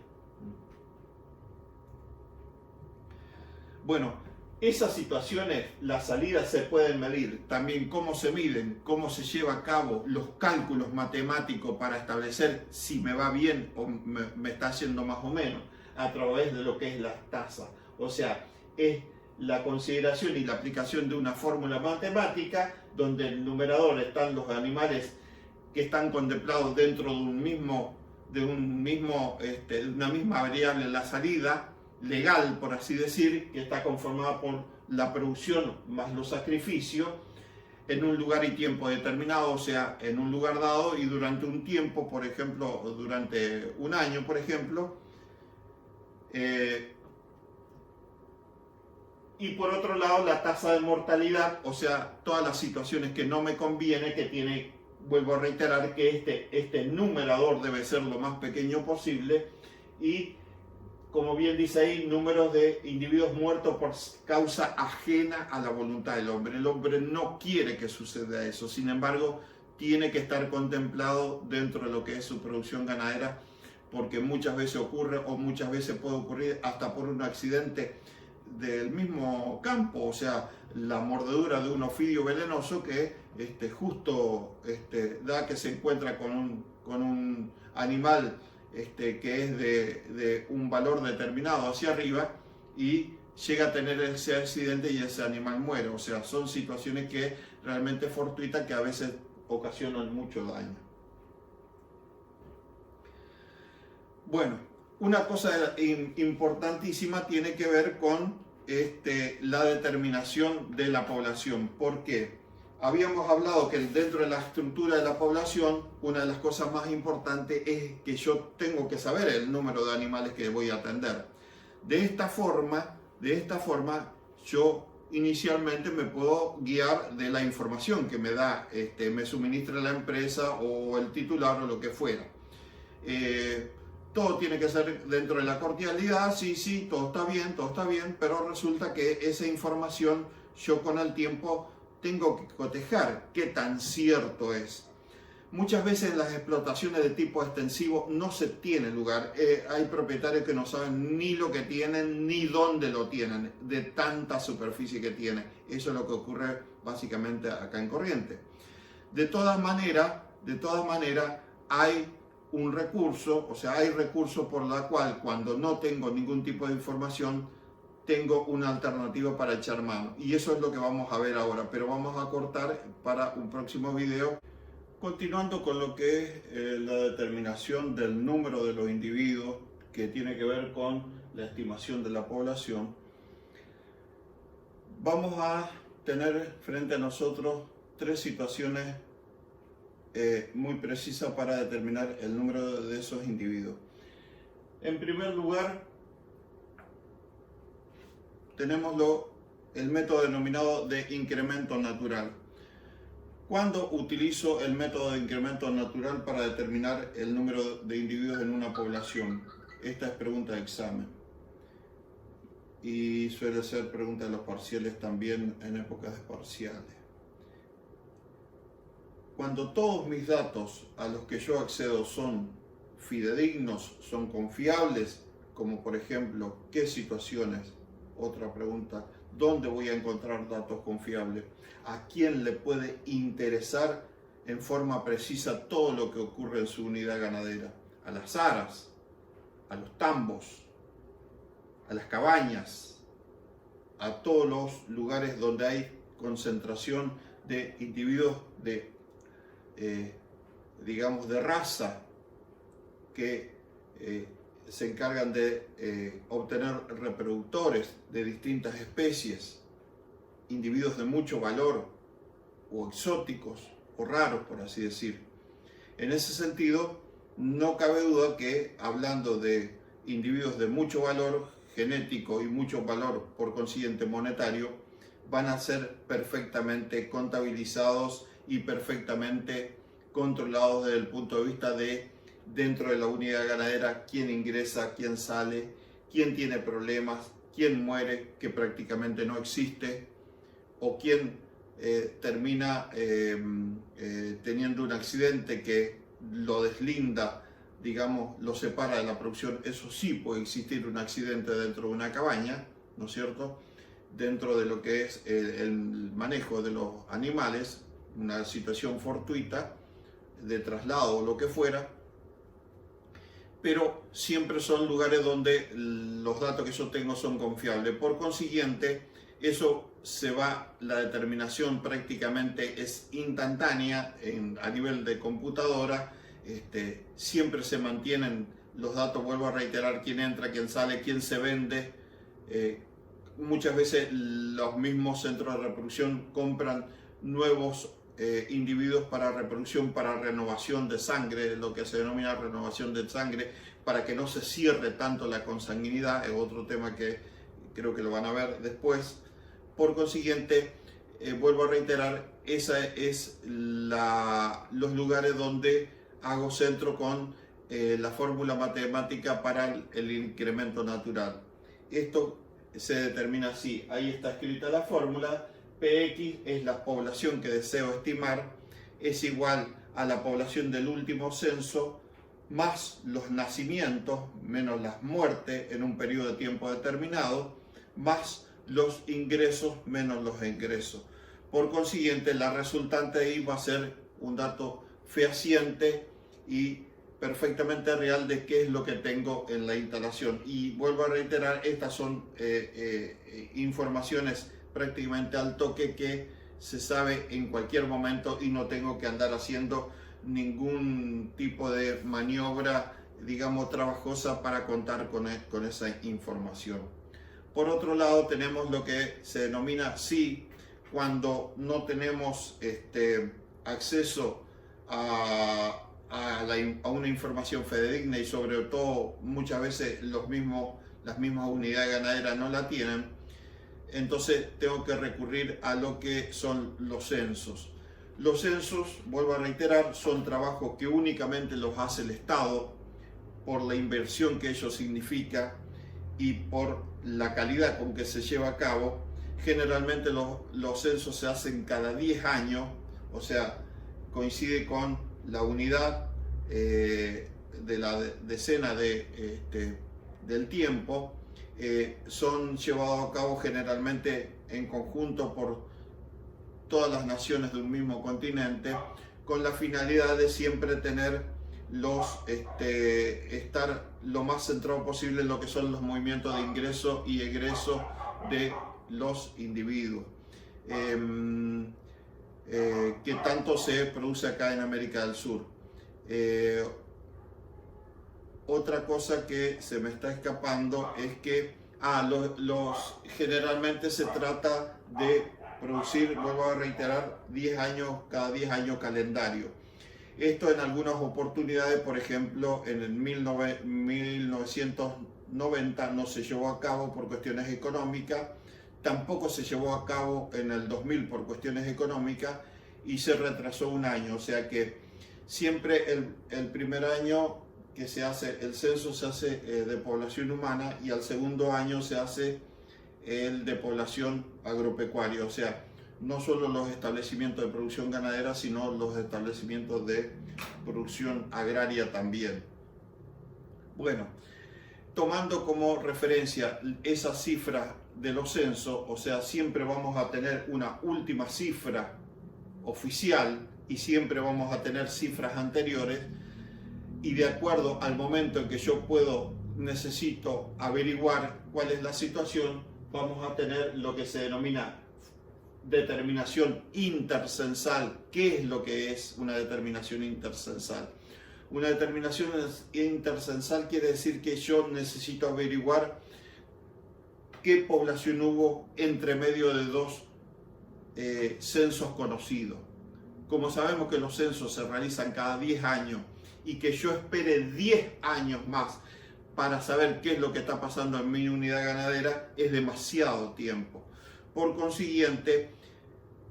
Bueno, esas situaciones, las salidas se pueden medir. También cómo se miden, cómo se lleva a cabo los cálculos matemáticos para establecer si me va bien o me está yendo más o menos, a través de lo que es las tasas. O sea, es la consideración y la aplicación de una fórmula matemática donde en el numerador están los animales que están contemplados dentro de una misma variable en la salida legal, por así decir, que está conformada por la producción más los sacrificios en un lugar y tiempo determinado, o sea, en un lugar dado y durante un tiempo, por ejemplo, durante un año, por ejemplo. Y por otro lado, la tasa de mortalidad, o sea, todas las situaciones que no me conviene, que tiene, vuelvo a reiterar, que este numerador debe ser lo más pequeño posible, y como bien dice ahí, números de individuos muertos por causa ajena a la voluntad del hombre. El hombre no quiere que suceda eso, sin embargo, tiene que estar contemplado dentro de lo que es su producción ganadera, porque muchas veces ocurre, o muchas veces puede ocurrir hasta por un accidente del mismo campo, o sea, la mordedura de un ofidio venenoso que justo da que se encuentra con un animal que es de un valor determinado hacia arriba, y llega a tener ese accidente y ese animal muere. O sea, son situaciones que realmente fortuitas, que a veces ocasionan mucho daño. Bueno, una cosa importantísima tiene que ver con la determinación de la población. ¿Por qué? Habíamos hablado que dentro de la estructura de la población, una de las cosas más importantes es que yo tengo que saber el número de animales que voy a atender. De esta forma, yo inicialmente me puedo guiar de la información que me da, me suministra la empresa o el titular o lo que fuera. Todo tiene que ser dentro de la cordialidad, sí, todo está bien, pero resulta que esa información yo con el tiempo tengo que cotejar qué tan cierto es. Muchas veces en las explotaciones de tipo extensivo no se tiene lugar. Hay propietarios que no saben ni lo que tienen ni dónde lo tienen, de tanta superficie que tiene. Eso es lo que ocurre básicamente acá en Corrientes. De todas maneras, hay un recurso, o sea, hay recursos por la cual cuando no tengo ningún tipo de información, tengo una alternativa para echar mano. Y eso es lo que vamos a ver ahora, pero vamos a cortar para un próximo video. Continuando con lo que es la determinación del número de los individuos, que tiene que ver con la estimación de la población, vamos a tener frente a nosotros tres situaciones muy precisas para determinar el número de esos individuos. En primer lugar, tenemos el método denominado de incremento natural. ¿Cuándo utilizo el método de incremento natural para determinar el número de individuos en una población? Esta es pregunta de examen. Y suele ser pregunta de los parciales también en épocas de parciales. Cuando todos mis datos a los que yo accedo son fidedignos, son confiables, como por ejemplo, ¿qué situaciones? Otra pregunta, ¿dónde voy a encontrar datos confiables? ¿A quién le puede interesar en forma precisa todo lo que ocurre en su unidad ganadera? A las aras, a los tambos, a las cabañas, a todos los lugares donde hay concentración de individuos digamos, de raza que se encargan de obtener reproductores de distintas especies, individuos de mucho valor o exóticos o raros, por así decir. En ese sentido, no cabe duda que hablando de individuos de mucho valor genético y mucho valor por consiguiente monetario, van a ser perfectamente contabilizados y perfectamente controlados desde el punto de vista de dentro de la unidad ganadera, quién ingresa, quién sale, quién tiene problemas, quién muere, que prácticamente no existe, o quién termina teniendo un accidente que lo deslinda, digamos, lo separa de la producción. Eso sí puede existir un accidente dentro de una cabaña, ¿no es cierto? Dentro de lo que es el manejo de los animales, una situación fortuita de traslado o lo que fuera, pero siempre son lugares donde los datos que yo tengo son confiables. Por consiguiente, eso la determinación prácticamente es instantánea a nivel de computadora. Siempre se mantienen los datos, vuelvo a reiterar, quién entra, quién sale, quién se vende. Muchas veces los mismos centros de reproducción compran nuevos individuos para reproducción, para renovación de sangre, lo que se denomina renovación de sangre, para que no se cierre tanto la consanguinidad. Es otro tema que creo que lo van a ver después. Por consiguiente, vuelvo a reiterar, esa es los lugares donde hago centro con la fórmula matemática para el incremento natural. Esto se determina así, ahí está escrita la fórmula. PX es la población que deseo estimar, es igual a la población del último censo más los nacimientos menos las muertes en un periodo de tiempo determinado, más los ingresos menos los ingresos. Por consiguiente, la resultante ahí va a ser un dato fehaciente y perfectamente real de qué es lo que tengo en la instalación. Y vuelvo a reiterar, estas son informaciones prácticamente al toque que se sabe en cualquier momento y no tengo que andar haciendo ningún tipo de maniobra, digamos, trabajosa para contar con esa información. Por otro lado, tenemos lo que se denomina SI, cuando no tenemos acceso a una información fidedigna, y sobre todo muchas veces las mismas unidades ganaderas no la tienen. Entonces tengo que recurrir a lo que son los censos. Los censos, vuelvo a reiterar, son trabajos que únicamente los hace el Estado por la inversión que ello significa y por la calidad con que se lleva a cabo. Generalmente los censos se hacen cada 10 años, o sea, coincide con la unidad de la decena del tiempo. Son llevados a cabo generalmente en conjunto por todas las naciones de un mismo continente, con la finalidad de siempre tener estar lo más centrado posible en lo que son los movimientos de ingreso y egreso de los individuos, que tanto se produce acá en América del Sur. Otra cosa que se me está escapando es que generalmente se trata de producir, vuelvo a reiterar, 10 años, cada 10 años calendario. Esto en algunas oportunidades, por ejemplo, en el 1990 no se llevó a cabo por cuestiones económicas, tampoco se llevó a cabo en el 2000 por cuestiones económicas y se retrasó un año. O sea que siempre el primer año que se hace el censo se hace de población humana, y al segundo año se hace el de población agropecuaria, o sea, no solo los establecimientos de producción ganadera, sino los establecimientos de producción agraria también. Bueno, tomando como referencia esas cifras de los censos, o sea, siempre vamos a tener una última cifra oficial y siempre vamos a tener cifras anteriores, y de acuerdo al momento en que yo necesito averiguar cuál es la situación, vamos a tener lo que se denomina determinación intercensal. ¿Qué es lo que es una determinación intercensal? Una determinación intercensal quiere decir que yo necesito averiguar qué población hubo entre medio de dos censos conocidos. Como sabemos que los censos se realizan cada 10 años, y que yo espere 10 años más para saber qué es lo que está pasando en mi unidad ganadera, es demasiado tiempo. Por consiguiente,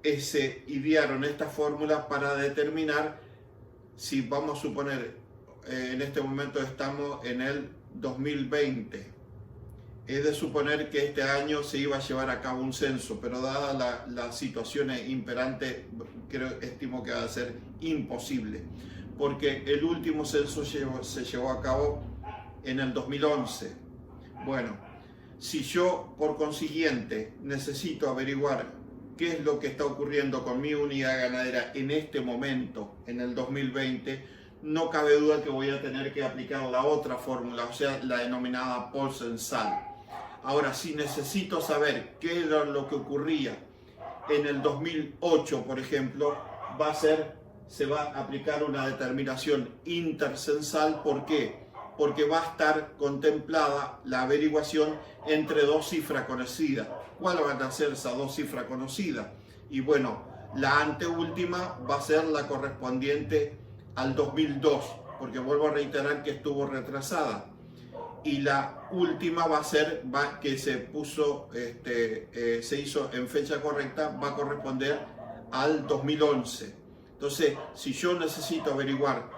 se idearon estas fórmulas para determinar si, vamos a suponer, en este momento estamos en el 2020. Es de suponer que este año se iba a llevar a cabo un censo, pero dada las situaciones imperantes, estimo que va a ser imposible, porque el último censo se llevó a cabo en el 2011. Bueno, si yo por consiguiente necesito averiguar qué es lo que está ocurriendo con mi unidad ganadera en este momento, en el 2020, no cabe duda que voy a tener que aplicar la otra fórmula, o sea, la denominada porcensal. Ahora, si necesito saber qué era lo que ocurría en el 2008, por ejemplo, se va a aplicar una determinación intercensal. ¿Por qué? Porque va a estar contemplada la averiguación entre dos cifras conocidas. ¿Cuáles van a ser esas dos cifras conocidas? Y bueno, la anteúltima va a ser la correspondiente al 2002, porque vuelvo a reiterar que estuvo retrasada. Y la última que se hizo en fecha correcta, va a corresponder al 2011. Entonces, si yo necesito averiguar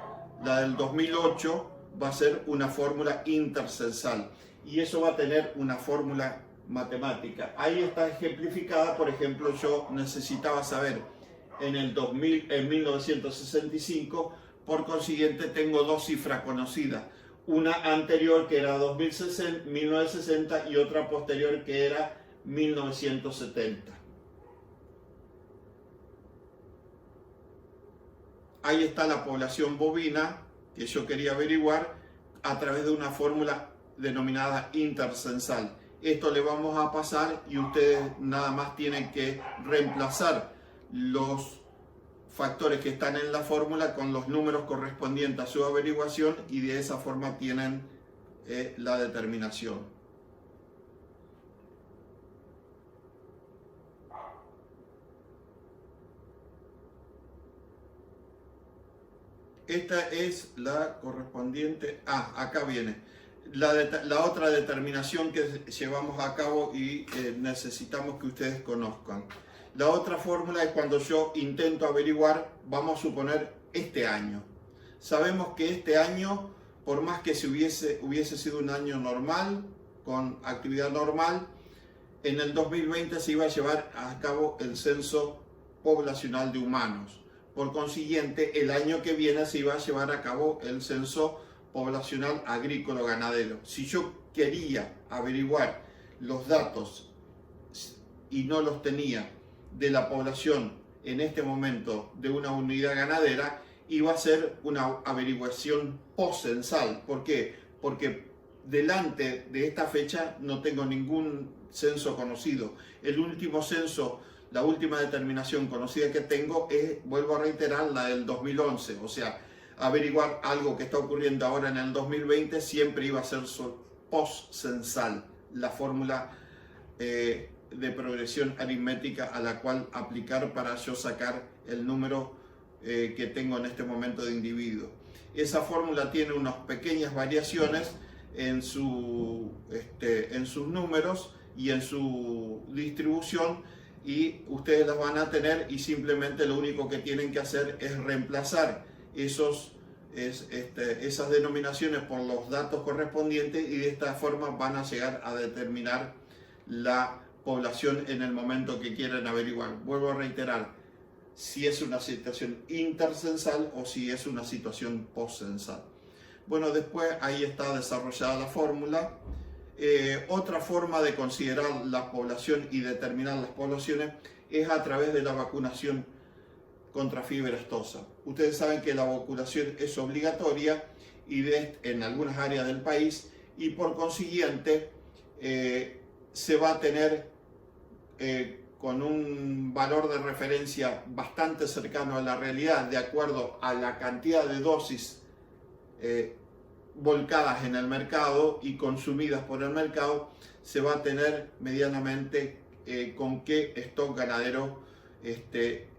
la del 2008, va a ser una fórmula intercensal, y eso va a tener una fórmula matemática. Ahí está ejemplificada. Por ejemplo, yo necesitaba saber en 1965, por consiguiente tengo dos cifras conocidas, una anterior que era 1960 y otra posterior que era 1970. Ahí está la población bovina que yo quería averiguar a través de una fórmula denominada intercensal. Esto le vamos a pasar y ustedes nada más tienen que reemplazar los factores que están en la fórmula con los números correspondientes a su averiguación y de esa forma tienen la determinación. Esta es la correspondiente. Acá viene la otra determinación que llevamos a cabo y necesitamos que ustedes conozcan. La otra fórmula es cuando yo intento averiguar, vamos a suponer, este año. Sabemos que este año, por más que se hubiese sido un año normal, con actividad normal, en el 2020 se iba a llevar a cabo el censo poblacional de humanos. Por consiguiente, el año que viene se iba a llevar a cabo el censo poblacional agrícola-ganadero. Si yo quería averiguar los datos y no los tenía de la población en este momento de una unidad ganadera, iba a ser una averiguación post-censal. ¿Por qué? Porque delante de esta fecha no tengo ningún censo conocido. El último censo, la última determinación conocida que tengo es, vuelvo a reiterar, la del 2011. O sea, averiguar algo que está ocurriendo ahora en el 2020 siempre iba a ser post-censal, la fórmula de progresión aritmética a la cual aplicar para yo sacar el número que tengo en este momento de individuo. Esa fórmula tiene unas pequeñas variaciones en sus números y en su distribución, y ustedes las van a tener y simplemente lo único que tienen que hacer es reemplazar esas denominaciones por los datos correspondientes, y de esta forma van a llegar a determinar la población en el momento que quieran averiguar. Vuelvo a reiterar, si es una situación intercensal o si es una situación postcensal. Bueno, después ahí está desarrollada la fórmula. Otra forma de considerar la población y determinar las poblaciones es a través de la vacunación contra fiebre aftosa. Ustedes saben que la vacunación es obligatoria en algunas áreas del país, y por consiguiente se va a tener con un valor de referencia bastante cercano a la realidad, de acuerdo a la cantidad de dosis volcadas en el mercado y consumidas por el mercado, se va a tener medianamente con qué stock ganadero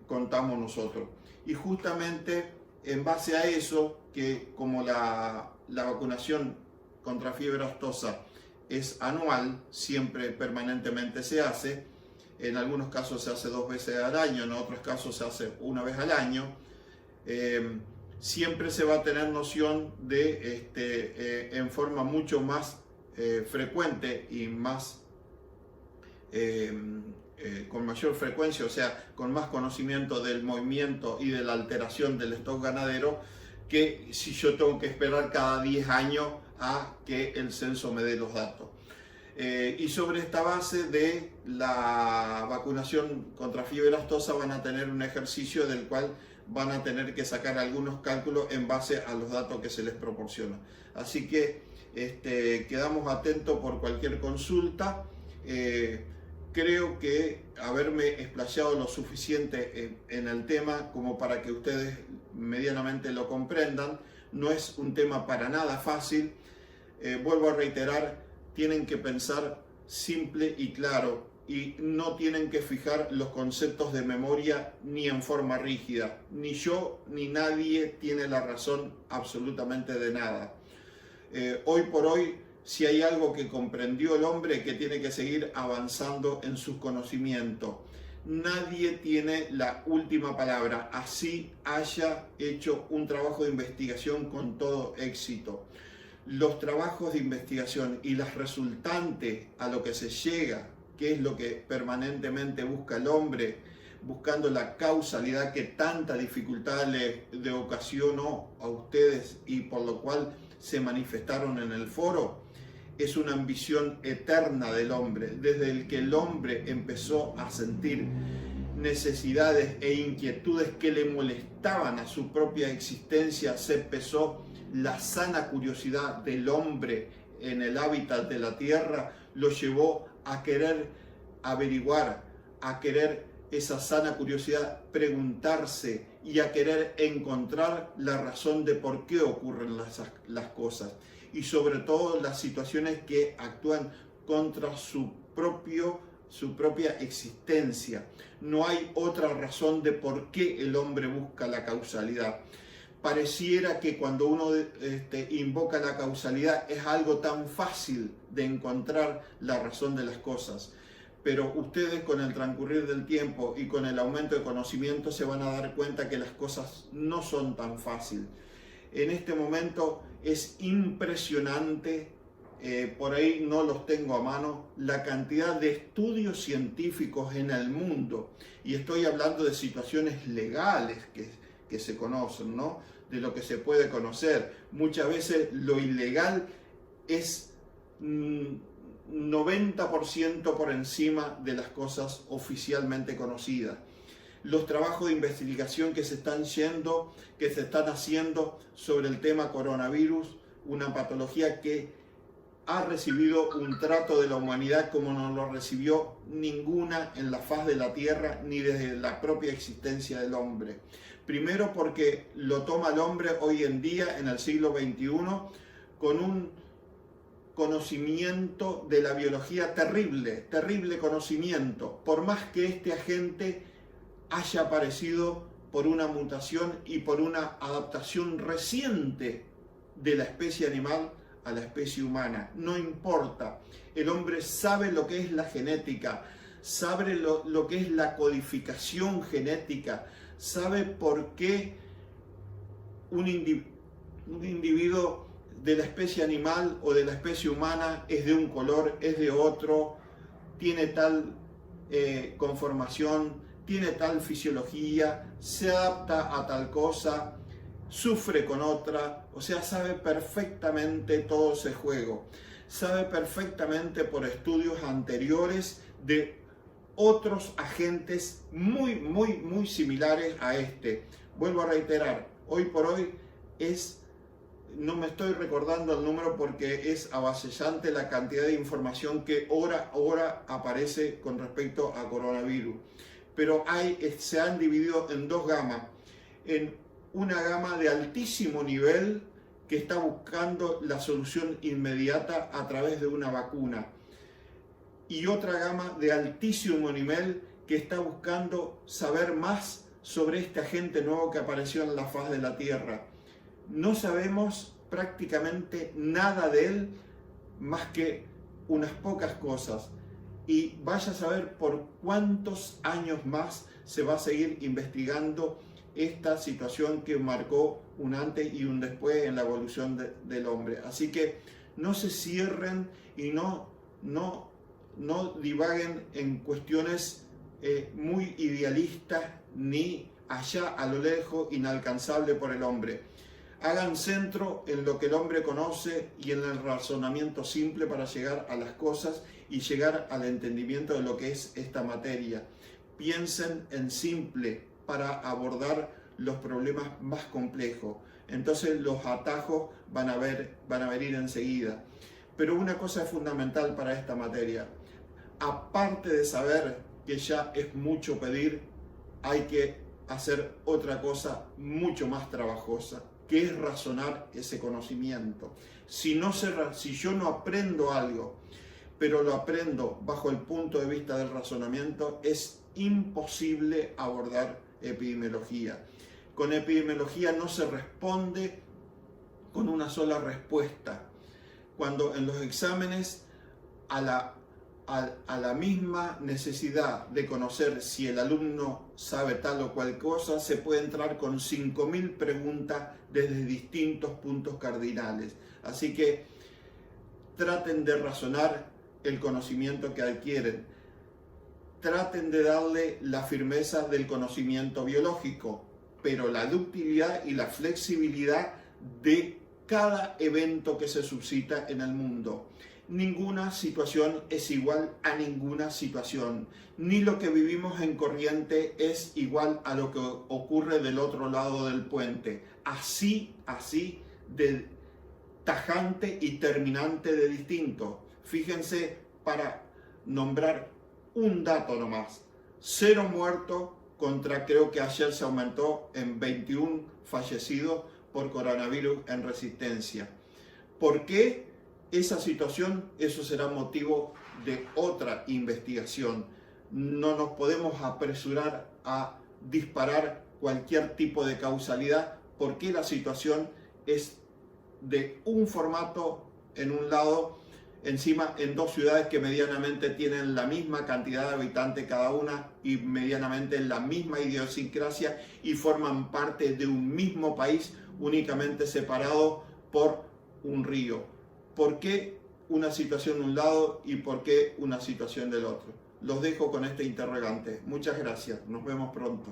contamos nosotros. Y justamente en base a eso, que como la vacunación contra fiebre aftosa es anual, siempre permanentemente se hace, en algunos casos se hace 2 veces al año, en otros casos se hace 1 vez al año, siempre se va a tener noción de, en forma mucho más frecuente y más con mayor frecuencia, o sea, con más conocimiento del movimiento y de la alteración del stock ganadero, que si yo tengo que esperar cada 10 años a que el censo me dé los datos. Y sobre esta base de la vacunación contra fiebre aftosa van a tener un ejercicio del cual van a tener que sacar algunos cálculos en base a los datos que se les proporciona. Así que quedamos atentos por cualquier consulta. Creo que haberme explayado lo suficiente en el tema como para que ustedes medianamente lo comprendan. No es un tema para nada fácil. Vuelvo a reiterar, tienen que pensar simple y claro, y no tienen que fijar los conceptos de memoria ni en forma rígida. Ni yo ni nadie tiene la razón absolutamente de nada. Hoy por hoy, si hay algo que comprendió el hombre, que tiene que seguir avanzando en sus conocimientos. Nadie tiene la última palabra, así haya hecho un trabajo de investigación con todo éxito. Los trabajos de investigación y las resultantes a lo que se llega, que es lo que permanentemente busca el hombre, buscando la causalidad que tanta dificultad le ocasionó a ustedes y por lo cual se manifestaron en el foro, es una ambición eterna del hombre. Desde el que el hombre empezó a sentir necesidades e inquietudes que le molestaban a su propia existencia, se empezó la sana curiosidad del hombre en el hábitat de la tierra, lo llevó a querer averiguar, a querer esa sana curiosidad, preguntarse y a querer encontrar la razón de por qué ocurren las cosas, y sobre todo las situaciones que actúan contra su propia existencia. No hay otra razón de por qué el hombre busca la causalidad. Pareciera que cuando uno invoca la causalidad es algo tan fácil de encontrar la razón de las cosas, pero ustedes, con el transcurrir del tiempo y con el aumento de conocimiento, se van a dar cuenta que las cosas no son tan fáciles. En este momento es impresionante, por ahí no los tengo a mano, la cantidad de estudios científicos en el mundo, y estoy hablando de situaciones legales que se conocen, ¿no? De lo que se puede conocer. Muchas veces lo ilegal es 90% por encima de las cosas oficialmente conocidas. Los trabajos de investigación que se están haciendo sobre el tema coronavirus, una patología que ha recibido un trato de la humanidad como no lo recibió ninguna en la faz de la tierra, ni desde la propia existencia del hombre. Primero porque lo toma el hombre hoy en día, en el siglo XXI, con un conocimiento de la biología terrible conocimiento, por más que este agente haya aparecido por una mutación y por una adaptación reciente de la especie animal a la especie humana. No importa, el hombre sabe lo que es la genética, sabe lo que es la codificación genética, sabe por qué un individuo de la especie animal o de la especie humana es de un color, es de otro, tiene tal conformación, tiene tal fisiología, se adapta a tal cosa, sufre con otra, o sea, sabe perfectamente todo ese juego, sabe perfectamente por estudios anteriores de otros agentes muy similares a este. Vuelvo a reiterar, hoy por hoy no me estoy recordando el número porque es avasallante la cantidad de información que hora a hora aparece con respecto a coronavirus. Pero se han dividido en dos gamas. En una gama de altísimo nivel que está buscando la solución inmediata a través de una vacuna, y otra gama de altísimo nivel que está buscando saber más sobre este agente nuevo que apareció en la faz de la Tierra. No sabemos prácticamente nada de él más que unas pocas cosas, y vaya a saber por cuántos años más se va a seguir investigando esta situación que marcó un antes y un después en la evolución del hombre. Así que no se cierren y no divaguen en cuestiones muy idealistas ni allá a lo lejos, inalcanzable por el hombre. Hagan centro en lo que el hombre conoce y en el razonamiento simple para llegar a las cosas y llegar al entendimiento de lo que es esta materia. Piensen en simple para abordar los problemas más complejos. Entonces los atajos van a venir enseguida. Pero una cosa es fundamental para esta materia. Aparte de saber que ya es mucho pedir, hay que hacer otra cosa mucho más trabajosa, que es razonar ese conocimiento. Si yo no aprendo algo, pero lo aprendo bajo el punto de vista del razonamiento, es imposible abordar epidemiología. Con epidemiología no se responde con una sola respuesta. Cuando en los exámenes a la misma necesidad de conocer si el alumno sabe tal o cual cosa, se puede entrar con 5.000 preguntas desde distintos puntos cardinales. Así que traten de razonar el conocimiento que adquieren. Traten de darle la firmeza del conocimiento biológico, pero la ductilidad y la flexibilidad de cada evento que se suscita en el mundo. Ninguna situación es igual a ninguna situación, ni lo que vivimos en Corrientes es igual a lo que ocurre del otro lado del puente. Así de tajante y terminante de distinto. Fíjense, para nombrar un dato nomás, 0 muertos contra, creo que ayer se aumentó en 21 fallecidos por coronavirus en Resistencia. ¿Por qué esa situación? Eso será motivo de otra investigación. No nos podemos apresurar a disparar cualquier tipo de causalidad, porque la situación es de un formato en un lado, encima en 2 ciudades que medianamente tienen la misma cantidad de habitantes cada una y medianamente la misma idiosincrasia y forman parte de un mismo país únicamente separado por un río. ¿Por qué una situación de un lado y por qué una situación del otro? Los dejo con este interrogante. Muchas gracias. Nos vemos pronto.